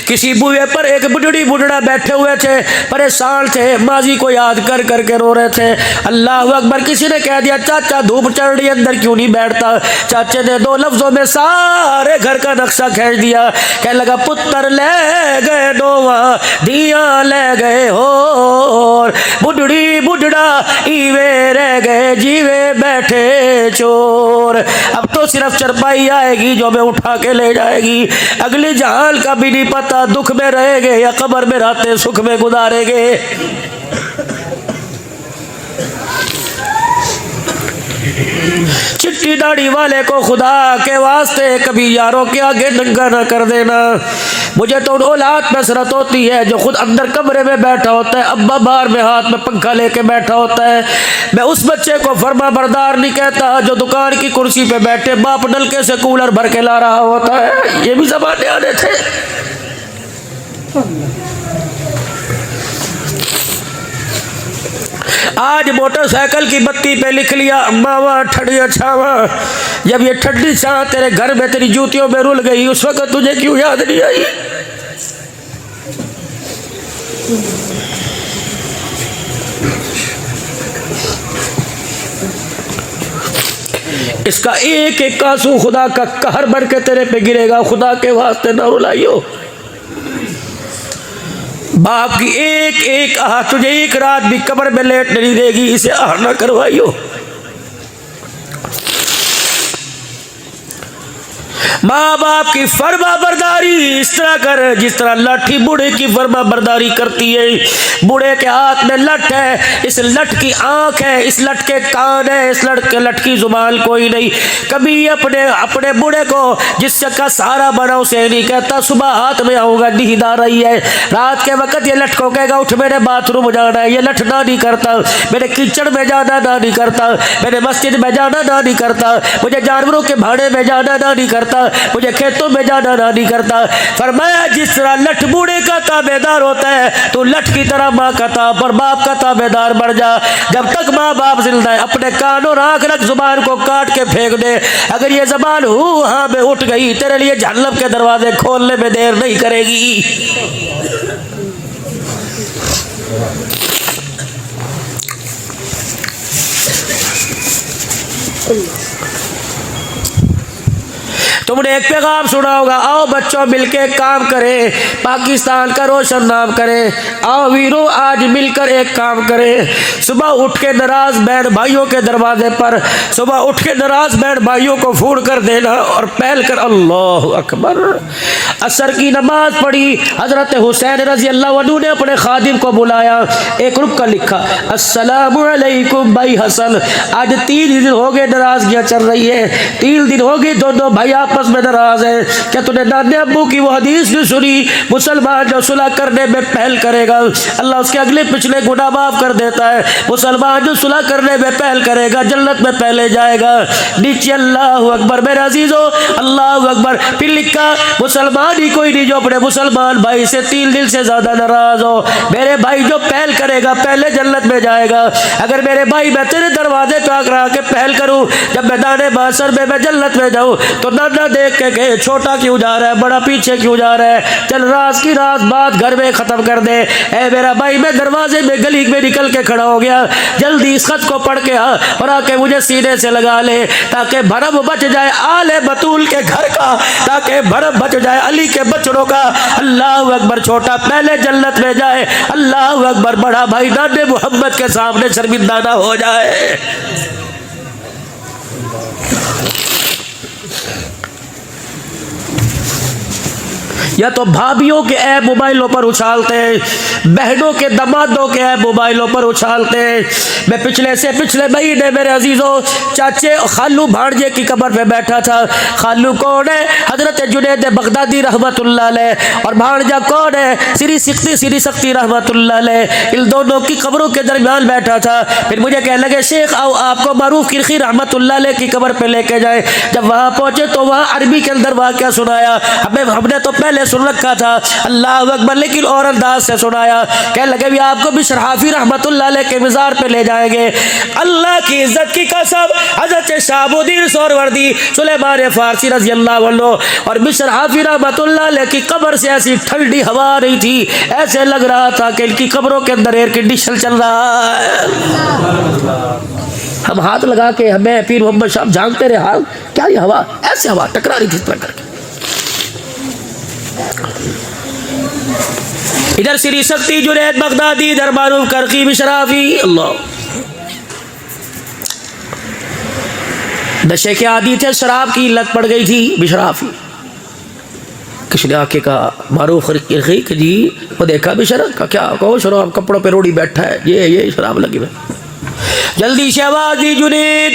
किसी बुए पर एक बुढ़ी बुढ़ा बैठे हुए थे, परेशान थे, माजी को याद कर करके रो रहे थे। अल्लाह अकबर। किसी ने कह दिया चाचा धूप चढ़ रही अंदर क्यों नहीं बैठता? चाचे ने 2 लफ्जों में सारे घर का नक्शा खींच दिया। कह लगा पुत्र ले गए नोवा, दिया ले गए हो, बुढ़ी बुढ़ा ईवे रह गए, जीवे बैठे चोर। अब तो सिर्फ चरपाई आएगी जो हमें उठा के ले जाएगी, अगली जहाल का भी नहीं पता, दुख में रहेंगे या कब्र में रहते सुख में गुजारेंगे। चिट्टी दाढ़ी वाले को खुदा के वास्ते कभी यारों के आगे नंगा ना कर देना। मुझे तो उन औलाद पे हसरत होती है जो खुद अंदर कमरे में बैठा होता है, अब्बा बाहर में हाथ में पंखा लेके बैठा होता है। मैं उस बच्चे को फर्मा बरदार नहीं कहता जो दुकान की कुर्सी पे बैठे बाप नलके से कूलर भर के ला रहा होता है। ये भी ज़माने आने थे। आज मोटरसाइकिल की बत्ती पे लिख लिया मावा ठंडी छावा। जब ये ठंडी छावा तेरे घर में तेरी जूतियों में रुल गई, उस वक्त तुझे क्यों याद नहीं आई? इसका एक एक आंसू खुदा का कहर बन के तेरे पे गिरेगा। खुदा के वास्ते ना रुलाइयो। बाप की एक एक आह तुझे एक रात भी कब्र में लेट नहीं देगी, इसे आह ना करवाइयो। माँ बाप की फर्मा बरदारी इस तरह कर जिस तरह लाठी बूढ़े की फर्मा बरदारी करती है। बूढ़े के हाथ में लठ है, इस लठ की आंख है, इस लठ के कान है, इस लठ की जुबान कोई नहीं। कभी अपने अपने बूढ़े को जिसका सहारा बना उसे नहीं कहता सुबह हाथ में आऊंगा नींद आ रही है, रात के वक्त ये लठ को कहेगा उठ मेरे बाथरूम जाना है, ये लठ ना नहीं करता। मेरे कीचड़ में जाना ना नहीं करता, मेरे मस्जिद में जाना ना नहीं करता, मुझे जानवरों के भाड़े में जाना ना नहीं करता, मुझे खेतों में जाना ना नहीं करता। फरमाया जिस तरह लठ बूढ़े का ताबेदार होता है तो लठ की तरह माँ का ताब और बाप का ताबेदार बन जा। जब तक माँ बाप जिंदा है अपने कान और आंख रख, जुबान को काट के फेंक दे। अगर ये जबान हाँ में उठ गई तेरे लिए जहन्नम के दरवाजे खोलने में देर नहीं करेगी। तुमने एक पैगाम सुना होगा, आओ बच्चों मिलके काम करें, पाकिस्तान का रोशन नाम करें। आओ वीरों आज मिलकर एक काम करें। सुबह उठ के नाराज बहन भाइयों के दरवाजे पर, सुबह उठ के नाराज बहन भाइयों को फोन कर देना और पहल कर अल्लाह अकबर। असर की नमाज पढ़ी, हजरत हुसैन रजी अल्लाह अन्हु ने अपने खादिम को बुलाया, एक रुक कर लिखा अस्सलामु अलैकुम भाई हसन, आज 3 दिन हो गए नाराजगियाँ चल रही है, 3 दिन हो गए दोनों भाई आपस में नाराज है। क्या तूने नाने अब्बू की वो हदीस नहीं सुनी, मुसलमान जो सुलह करने में पहल करेगा अल्लाह उसके अगले पिछले गुनाह माफ कर देता है। मुसलमान जो सुलह करने में पहल करेगा जन्नत में पहले जाएगा। नीचे अल्लाह अकबर मेरे अजीजों, अल्लाह अकबर। फिर लिखा मुसलमान ही कोई नहीं जो अपने मुसलमान भाई से 3 दिन से ज्यादा नाराज हो। मेरे भाई जो पहल करेगा पहले जन्नत में जाएगा। अगर मेरे भाई मैं तेरे दरवाजे पे आकर के पहल करूं, जब मैदान बासर में मैं जन्नत में जाऊं तो नाना देख के कहे छोटा क्यों जा रहा है, बड़ा पीछे क्यों जा रहा है, चल रात की रात बात घर में खत्म कर दे। ए मेरा भाई मैं दरवाजे में गली में निकल के खड़ा हो गया, जल्दी इस खत को पढ़ के आ और आके मुझे सीने से लगा ले ताकि भरम बच जाए आले बतूल के घर का, ताकि भरम बच जाए अली के बच्चों का। अल्लाह अकबर। छोटा पहले जन्नत में जाए, अल्लाह अकबर। बड़ा भाई नाने मोहम्मद के सामने शर्मिंदा ना हो जाए। या तो भाभियों के ऐप मोबाइलों पर उछालते हैं, बहनों के दमादों के ऐप मोबाइलों पर उछालते हैं। मैं पिछले महीने मेरे अजीजों चाचे खालू भांजे की कब्र पे बैठा था। खालू कौन है? हजरत जुनैद बगदादी रहमतुल्लाह अलैह। और भांजा कौन है? श्री सख्ती रहमतुल्लाह अलैह। इन दोनों की कब्रों के दरमियान बैठा था। फिर मुझे कहने लगे शेख आओ आपको मारूफ किरखी रहमतुल्लाह अलैह की कब्र पे लेके जाए। जब वहाँ पहुंचे तो वहाँ अरबी के अंदर वाक़या सुनाया। हमने तो पहले सुन रखा था अल्लाह अकबर, लेकिन और अंदाज से सुनाया। कहने लगे भी आपको भी शराफी रहमतुल्लाह अलैह के मज़ार पे ले जाएंगे। अल्लाह की इज्जत की कसम, हज़रत शाहबुद्दीन सोहरवर्दी सुलेमान फारसी रज़ी अल्लाह अन्हु और बिशर हाफी रहमतुल्लाह अलैह की कब्र से ऐसी ठंडी हवा आ रही थी, ऐसे लग रहा था कि इनकी कब्रों के अंदर एयर कंडीशन चल रहा है। हम हाथ लगा के हमें पीर मोहम्मद साहब झांकते रहे, हाथ क्या ये हवा, ऐसे हवा टकरा रही थी इस तरह करके। इधर श्री सख्ती जुनैद बगदादी, इधर मारूफ करकी बिशराफी। अल्लाह नशे के आदी थे, शराब की लत पड़ गई थी बिशराफी। किसी ने आके कहा मारूफ करकी कि जी वो देखा बिशरा का क्या कहो, शराब कपड़ों पे रोड़ी बैठा है, ये शराब लगी है। जल्दी से आवाज दी जुनैद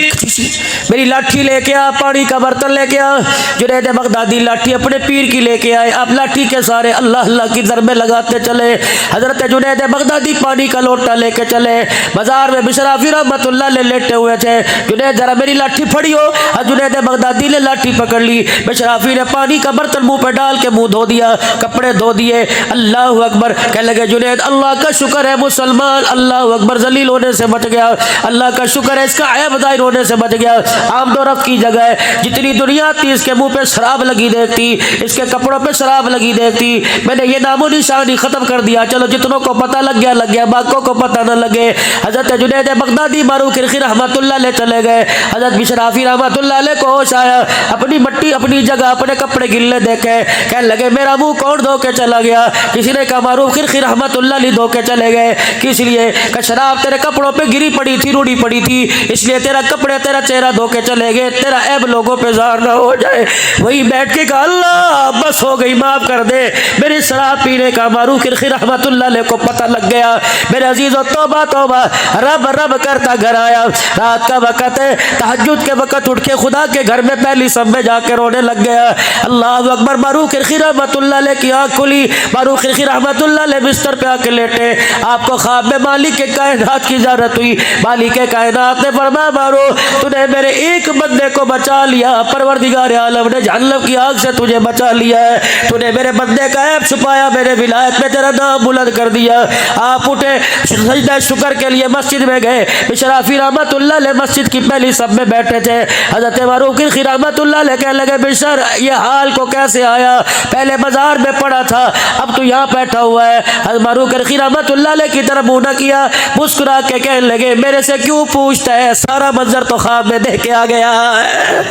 मेरी लाठी लेके आ, पानी का बर्तन लेके आ। जुनैद बगदादी लाठी अपने पीर की लेके आए। अब लाठी के सारे अल्लाह अल्लाह की ज़रबे लगाते चले। हजरत जुनैद बगदादी पानी का लोटा लेके चले। बाजार में बिशराफी रहमतुल्लाह अलैह लेटे हुए थे। जुनैद जरा मेरी लाठी फड़ी हो। जुनैद बगदादी ने लाठी पकड़ ली। बिशराफी ने पानी का बर्तन मुंह पे डाल के मुंह धो दिया, कपड़े धो दिए। अल्लाह अकबर। कहने लगे जुनैद अल्लाह का शुक्र है मुसलमान अल्लाह अकबर जलील होने से बच गया, अल्लाह का शुक्र है इसका ऐब ज़ाहिर होने से बच गया। आमदो रफ्त की जगह है, जितनी दुनिया थी इसके मुंह पे शराब लगी देखती, इसके कपड़ों पे शराब लगी देखती। मैंने ये नामो निशानी खत्म कर दिया। चलो जितनों को पता लग गया, बाकियों को पता न लगे। हजरत जुनैद बगदादी मारूफ किरखी रहमतुल्लाह अलैह चले गए। हजरत बिशराफी रहमतुल्लाह अलैह को होश आया, अपनी मट्टी अपनी जगह अपने कपड़े गिल्ले देखे। कहने लगे मेरा मुंह कौन धो के चला गया? किसी ने कहा मारूफ किरखी रहमतुल्लाह अलैह धो के चले गए। किस लिए? शराब तेरे कपड़ों पे गिरी पड़ी थी, रूढ़ी पड़ी थी, इसलिए तेरा कपड़े तेरा चेहरा धो के चले गए, तेरा ऐब लोगों पे ज़ाहिर ना हो जाए। वही बैठ के कहा अल्लाह बस हो गई, माफ़ कर दे। मेरे शराब पीने का मारूफ किरखी रहमतुल्लाह अलैह को पता लग गया। मेरे अजीज़ों तौबा तौबा, रब रब करता घर आया। रात का वक़्त है, तहज्जुद के वक़्त उठ के खुदा के घर में पहली सब में जाके रोने लग गया। अल्लाह अकबर। मारूफ किरखी रहमतुल्लाह अलैह की आँख खुली। मारूफ किरखी रहमतुल्लाह अलैह बिस्तर पे आके लेटे। आपको ख्वाब में मालिक के कायनात की ज़रूरत हुई। मालिक के कायनात ने फरमाया मारो तूने मेरे एक बंदे को बचा लिया, परवरदिगार आलम ने जहन्नम की आग से तुझे बचा लिया है। तूने मेरे बंदे का ऐब छुपाया, मेरे विलायत में तेरा नाम बुलंद कर दिया। आप उठे, सजदा शुक्र के लिए मस्जिद में गए। बिशराफी रहमतुल्लाह अलैह मस्जिद की पहली सब में बैठे थे। हज़रत मारूफ किरखी रहमतुल्लाह अलैह कहने लगे बिशर ये हाल को कैसे आया, पहले बाजार में पड़ा था, अब तू यहाँ बैठा हुआ है। हज़रत मारूफ किरखी रहमतुल्लाह अलैह की तरफ मुँह न किया, मुस्कुरा के कहने लगे मेरे से क्यों पूछता है, सारा मंजर तो ख्वाब में देख के आ गया है।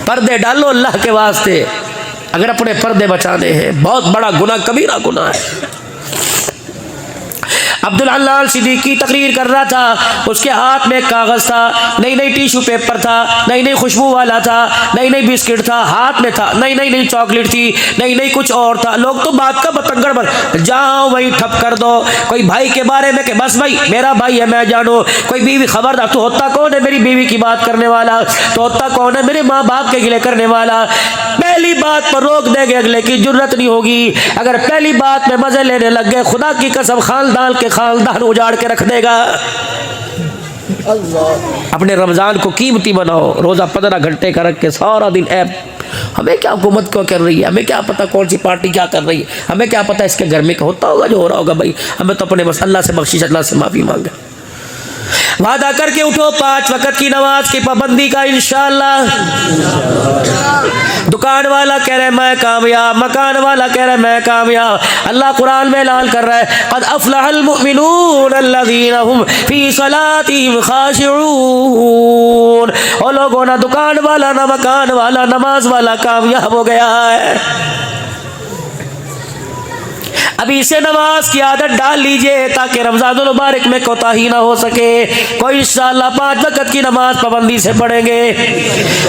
पर्दे डालो अल्लाह के वास्ते, अगर अपने पर्दे बचाने हैं। बहुत बड़ा गुनाह, कबीरा गुनाह है। अब्दुल हल्लाल सिद्दीकी तकरीर कर रहा था, उसके हाथ में एक कागज़ था, नई नई टिश्यू पेपर था, नई नई खुशबू वाला था, नई नई बिस्किट था हाथ में था, नई नई नई चॉकलेट थी, नई नई कुछ और था। लोग तो बात का बतंगड़ बन, जाओ वही ठप कर दो। कोई भाई के बारे में कि बस भाई मेरा भाई है मैं जानो, कोई बीवी खबरदार तो होता कौन है मेरी बीवी की बात करने वाला, तो होता कौन है मेरे माँ बाप के गिले करने वाला। पहली बात पर रोक देंगे, अगले की जरूरत नहीं होगी। अगर पहली बात में मजे लेने लग गए, खुदा की कसम खानदान के खानदान उजाड़ के रख देगा। अपने रमजान को कीमती बनाओ, रोजा 15 घंटे का रख के सारा दिन ऐप। हमें क्या हुकूमत क्यों कर रही है, हमें क्या पता कौन सी पार्टी क्या कर रही है, हमें क्या पता इसके घर में होता होगा जो हो रहा होगा। भाई हमें तो अपने बस अल्लाह से बख्शिश, अल्लाह से माफी मांगे। वादा करके उठो 5 वक़्त की नमाज की पाबंदी का इंशाअल्लाह। दुकान वाला कह रहे मैं कामयाब, मकान वाला कह रहे मैं कामयाब। अल्लाह कुरान में ऐलान कर रहा है क़द अफ़लहल मुमिनून अल्लज़ीना हुम फ़ी सलातिहिम ख़ाशिऊन। और लोगों ना दुकान वाला ना मकान वाला नमाज वाला कामयाब हो गया है। अभी से नमाज की आदत डाल लीजिए ताकि रमज़ानुल मुबारक में कोताही ना हो सके। कोई इंशाअल्लाह 5 वक़्त की नमाज पाबंदी से पढ़ेंगे।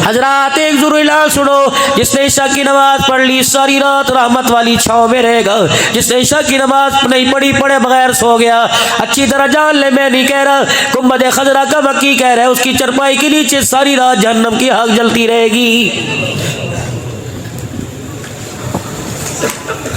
हजरात एक ज़रूर ऐलान सुनो, जिसने इशा की नमाज पढ़ ली सारी रात रहमत वाली छाँव में रहेगा। जिसने इशा की नमाज नहीं पढ़ी, पढ़े बगैर सो गया, अच्छी तरह जान ले मैं नहीं कह रहा, गुंबद खजरा का मक्की कह रहा है, उसकी चरपाई के नीचे सारी रात जहन्नम की आग जलती रहेगी।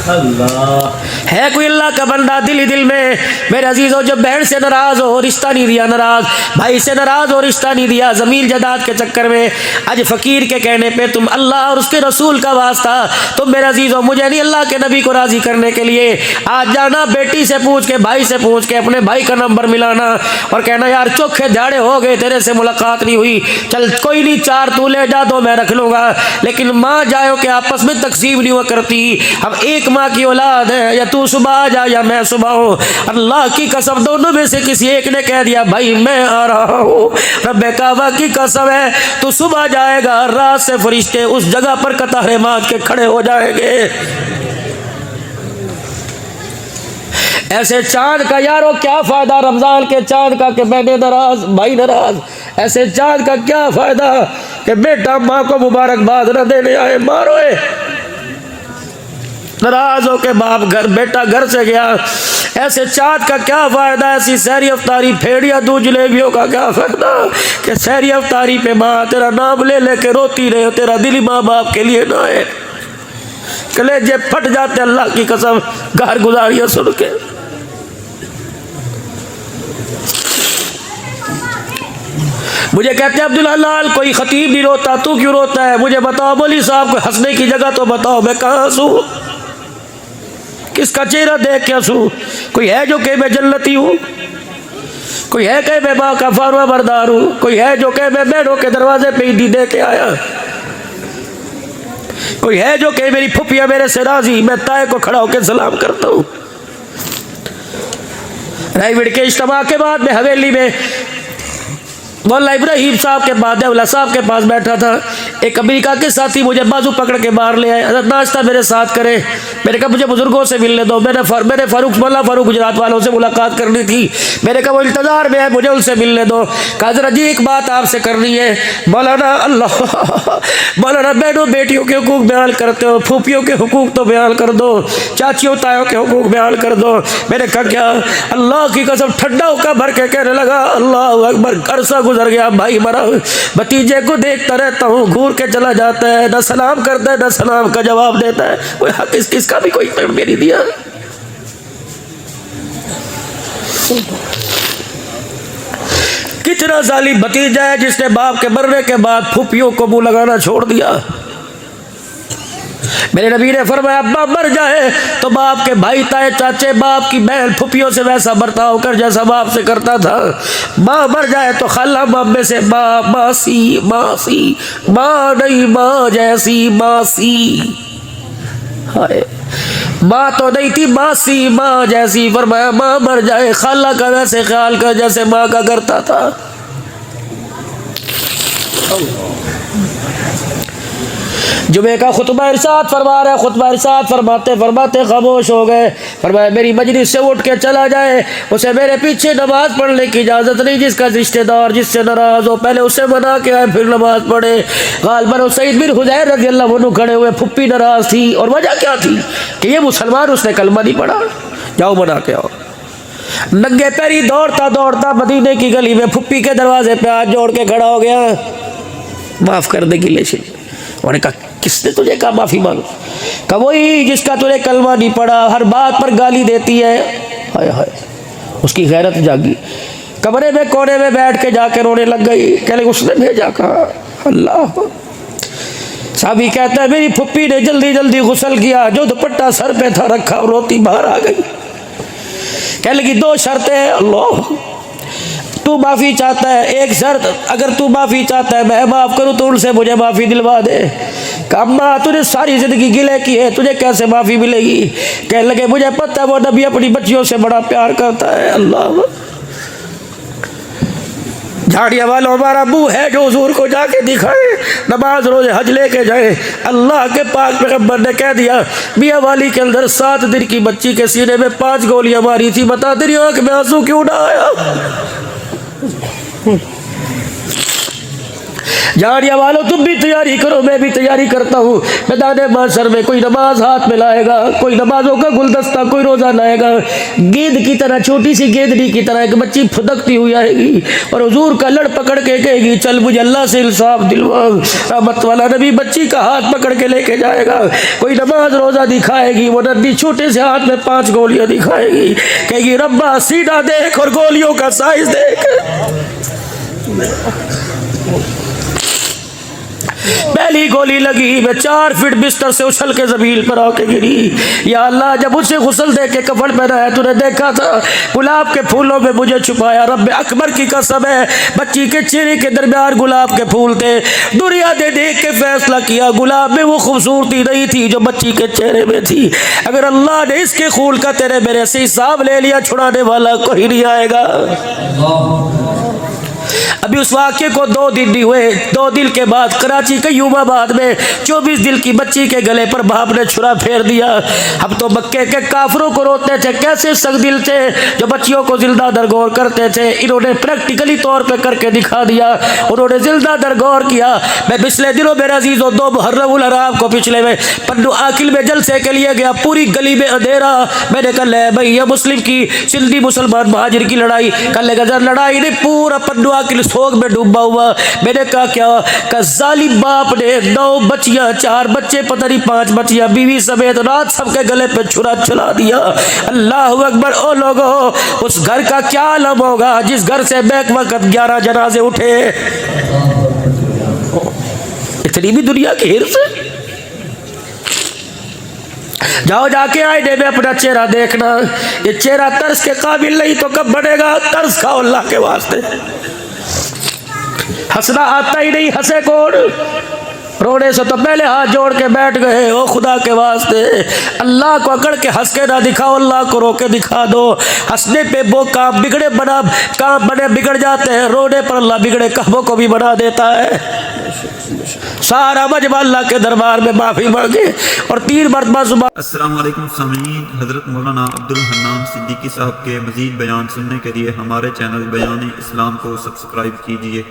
है कोई अल्लाह का बंदा दिल ही दिल में मेरे अजीजों, जो बहन से नाराज हो रिश्ता नहीं दिया, नाराज भाई से नाराज हो रिश्ता नहीं दिया, जमीन जायदाद के चक्कर में, आज फकीर के कहने पे तुम अल्लाह और उसके रसूल का वास्ता, तुम मेरे अजीजों मुझे नहीं अल्लाह के नबी को राजी करने के लिए आज जाना, बेटी से पूछ के भाई से पूछ के अपने भाई का नंबर मिलाना और कहना यार चोखे झाड़े हो गए, तेरे से मुलाकात नहीं हुई, चल कोई नहीं 4 तू ले जा 2 मैं रख लूंगा। लेकिन माँ जायो के आपस में तकसीम नहीं हुआ करती। हम एक माँ की औलाद है, या तू सुबह आ जा या मैं सुबह हूँ। अल्लाह की कसम दोनों में से किसी एक ने कह दिया भाई मैं आ रहा हूँ, रब्बे काबा की कसम है तू सुबह जाएगा, रात से फरिश्ते उस जगह पर कतारें मार के खड़े हो जाएंगे। ऐसे चांद का यारो क्या फायदा रमजान के चांद का कि मैंने नाराज भाई नाराज, ऐसे चांद का क्या फायदा कि बेटा माँ को मुबारकबाद न देने आए, मारो नाराज हो के बाप घर बेटा घर से गया। ऐसे चाँद का क्या फायदा, ऐसी सहरी अफ्तारी फेड़िया दूध जलेबियों का क्या फायदा कि सहरी अफ्तारी पे माँ तेरा नाम ले लेके रोती रहे, तेरा दिल माँ बाप के लिए ना है, कलेजे फट जाते अल्लाह की कसम घर गुजारियाँ सुन के। मुझे कहते हैं अब्दुल हलाल कोई खतीब नहीं रोता, तू क्यों रोता है? मुझे बताओ मौलवी साहब को हंसने की जगह तो बताओ, मैं कहाँ हंसूँ, किसका चेहरा देख के हंसूँ? कोई है जो कहे मैं जन्नती हूँ, कोई है कहे मैं माँ का फरमा बरदार हूँ, कोई है जो कहे मैं मेढ़ों के दरवाजे पे ईदी दे के आया, कोई है जो कहे मेरी फुफिया मेरे से राजी, मैं ताए को खड़ा होकर सलाम करता हूँ। रायगढ़ के इज्तिमा के बाद में हवेली में मौला इब्राहिम साहब के बाद देवला साहब के पास बैठा था। एक अमेरिका के साथी मुझे बाजू पकड़ के बाहर ले आए, हज़रत नाश्ता मेरे साथ करे। मैंने कहा मुझे बुजुर्गों से मिलने दो, मैंने फारूक मौला फारूक गुजरात वालों से मुलाकात करनी थी। मैंने कहा वो इंतज़ार में है, मुझे उनसे मिलने दो। कहा जरा जी एक बात आपसे करनी है। मौलाना अल्लाह मौलाना बहनों बेटियों के हुकूक बयान करते हो, फूफियों के हुकूक तो बयान कर दो, चाचियों तायों के हुकूक बयान कर दो। मैंने कहा क्या? अल्लाह की कसम ठंडा होकर भर के कहने लगा अल्लाह अकबर। अरसा गुजर गया, भाई मरा, भतीजे को देखता रहता हूँ, घूर के चला जाता है, न सलाम करता है न सलाम का जवाब देता है। कोई हक किसका भी कोई नहीं दिया। कितना जालिम भतीजा है जिसने बाप के मरने के बाद फूफियों को मुंह लगाना छोड़ दिया। मेरे नबी ने फरमाया अब्बा मर जाए तो बाप के भाई ताए चाचे बाप की बहन फुफियों से वैसा बर्ताव कर जैसा बाप से करता था। माँ मर जाए तो खाला मामे से माँ मासी मासी, माँ नहीं माँ जैसी मासी। हाय माँ तो नहीं थी मासी माँ जैसी। फरमाया माँ मर जाए खाला का वैसे ख्याल कर जैसे माँ का करता था। जुमे का खुतबा इरशाद फरमा रहे, खुतबा इरशाद फरमाते फरमाते खामोश हो गए। फरमाया मेरी मजलिस से उठ के चला जाए उसे मेरे पीछे नमाज पढ़ने की इजाज़त नहीं। जिसका रिश्तेदार जिससे नाराज़ हो पहले उसे मना के आए फिर नमाज पढ़े। गालिबन सईद बिन हुज़ैर रज़ी अल्लाह अन्हु खड़े हुए, फुप्पी नाराज़ थी और वजह क्या थी कि ये मुसलमान, उसने कलमा नहीं पढ़ा। जाओ मना के आओ। नंगे पैरी दौड़ता दौड़ता मदीने की गली में फुप्पी के दरवाजे पे हाथ जोड़ के खड़ा हो गया, माफ़ कर दे गिले शिले। उन्होंने कहा किसने तुझे कहा माफ़ी मांगो? कहा वही जिसका तुझे कलमा नहीं पढ़ा, हर बात पर गाली देती है। हाय हाय, उसकी गैरत जागी, कमरे में कोने में बैठ के जाकर रोने लग गई। कह लगे उसने भेजा? कहा अल्लाह। साहबी कहता है मेरी फुप्पी ने जल्दी जल्दी गुस्ल किया, जो दुपट्टा सर पे था रखा और रोती बाहर आ गई। कह लगी दो शर्तें हैं अल्लाह, तू माफ़ी चाहता है, एक शर्त अगर तू माफ़ी चाहता है मैं माफ़ करूँ तो उनसे मुझे माफ़ी दिलवा दे। अम्मा तूने सारी ज़िंदगी गिले की है, तुझे कैसे माफ़ी मिलेगी? कहने लगे मुझे पता है वो नबी अपनी बच्चियों से बड़ा प्यार करता है। अल्लाह, झाड़िया वालों हमारा मुँह है जो हुजूर को जाके दिखाए, नमाज रोज़े हज लेके जाए। अल्लाह के पाक पैगंबर ने कह दिया मियाँ वाली के अंदर 7 दिन की बच्ची के सीने में 5 गोलियां मारी थी, बता तेरी आँख में आंसू क्यों ना आया? जाड़िया वालों तुम भी तैयारी करो, मैं भी तैयारी करता हूँ। मैदान माशर में कोई नमाज हाथ में लाएगा, कोई नमाजों का गुलदस्ता, कोई रोजा लाएगा। गेंद की तरह, छोटी सी गेंदड़ी की तरह एक बच्ची फुदकती हुई आएगी और हुजूर का लड़ पकड़ के कहेगी चल मुझे अल्लाह से इंसाफ दिलवा। रहमत वाला नबी बच्ची का हाथ पकड़ के लेके जाएगा। कोई नमाज रोजा दिखाएगी, वो नबी छोटे से हाथ में 5 गोलियां दिखाएगी, कहेगी रब्बा सीधा देख और गोलियों का साइज देख। पहली गोली लगी, मैं 4 फीट बिस्तर से उछल के जमीन पर आके गिरी। या अल्लाह जब उसे गुस्ल दे के कफन पहनाया तूने देखा था, गुलाब के फूलों में मुझे छुपाया। रब अकबर की कसम है बच्ची के चेहरे के दरमियान गुलाब के फूल थे। दुनिया ने देख के फैसला किया गुलाब में वो खूबसूरती नहीं थी जो बच्ची के चेहरे में थी। अगर अल्लाह ने इसके खून का तेरे मेरे से हिसाब ले लिया, छुड़ाने वाला कोई नहीं आएगा। अभी उस वाक्य को 2 दिन नहीं हुए, 2 दिन के बाद कराची के यूमाबाद में 24 दिन की बच्ची के गले पर बाप ने छुरा फेर दिया। अब तो मक्के के काफरों को रोते थे, कैसे सख्त थे जो बच्चियों को जिंदा दरगोर करते थे। इन्होंने प्रैक्टिकली तौर पे करके दिखा दिया, उन्होंने जिंदा दरगोर किया। मैं पिछले दिनों मेरे अजीजों 2 मुहर्रमुल हराम को पिछले में पन्नू आकिल में जलसे के लिए गया, पूरी गली में अंधेरा। मैंने कल है भैया मुस्लिम की सिंधी मुसलमान महाजिर की लड़ाई, कल गजर लड़ाई नहीं, पूरा पन्नू आकिल सोग में डूबा हुआ। मैंने कहा क्या जालिम बाप ने 9 बच्चियां, 4 बच्चे, पता नहीं 5 बच्चियां, बीवी समेत रात सबके गले पे छुरा चला दिया। अल्लाह अकबर। ओ लोगों, उस घर का क्या आलम होगा जिस घर से बैक वक्त 11 जनाजे उठे। इतनी भी दुनिया की हिर्स। जाओ जाके आईने में अपना चेहरा देखना, ये चेहरा तरस के काबिल नहीं तो कब बनेगा? तरस खाओ अल्लाह के वास्ते। हंसना आता ही नहीं, हंसे कौन? रोने से तो पहले हाथ जोड़ के बैठ गए, ओ खुदा के वास्ते अल्लाह को अकड़ के हंस के ना दिखाओ, अल्लाह को रो के दिखा दो। हंसने पे वो काम बिगड़े बना, काम बने बिगड़ जाते हैं, रोने पर अल्लाह बिगड़े कामों को भी बना देता है। सारा मजमा अल्लाह के दरबार में माफ़ी मांगे और 3 मरतबा सुबह। अस्सलाम वालेकुम सामीन, हज़रत मौलाना अब्दुल हन्नान सिद्दीकी साहब के मज़ीद बयान सुनने के लिए हमारे चैनल बयान इस्लाम को सब्सक्राइब कीजिए।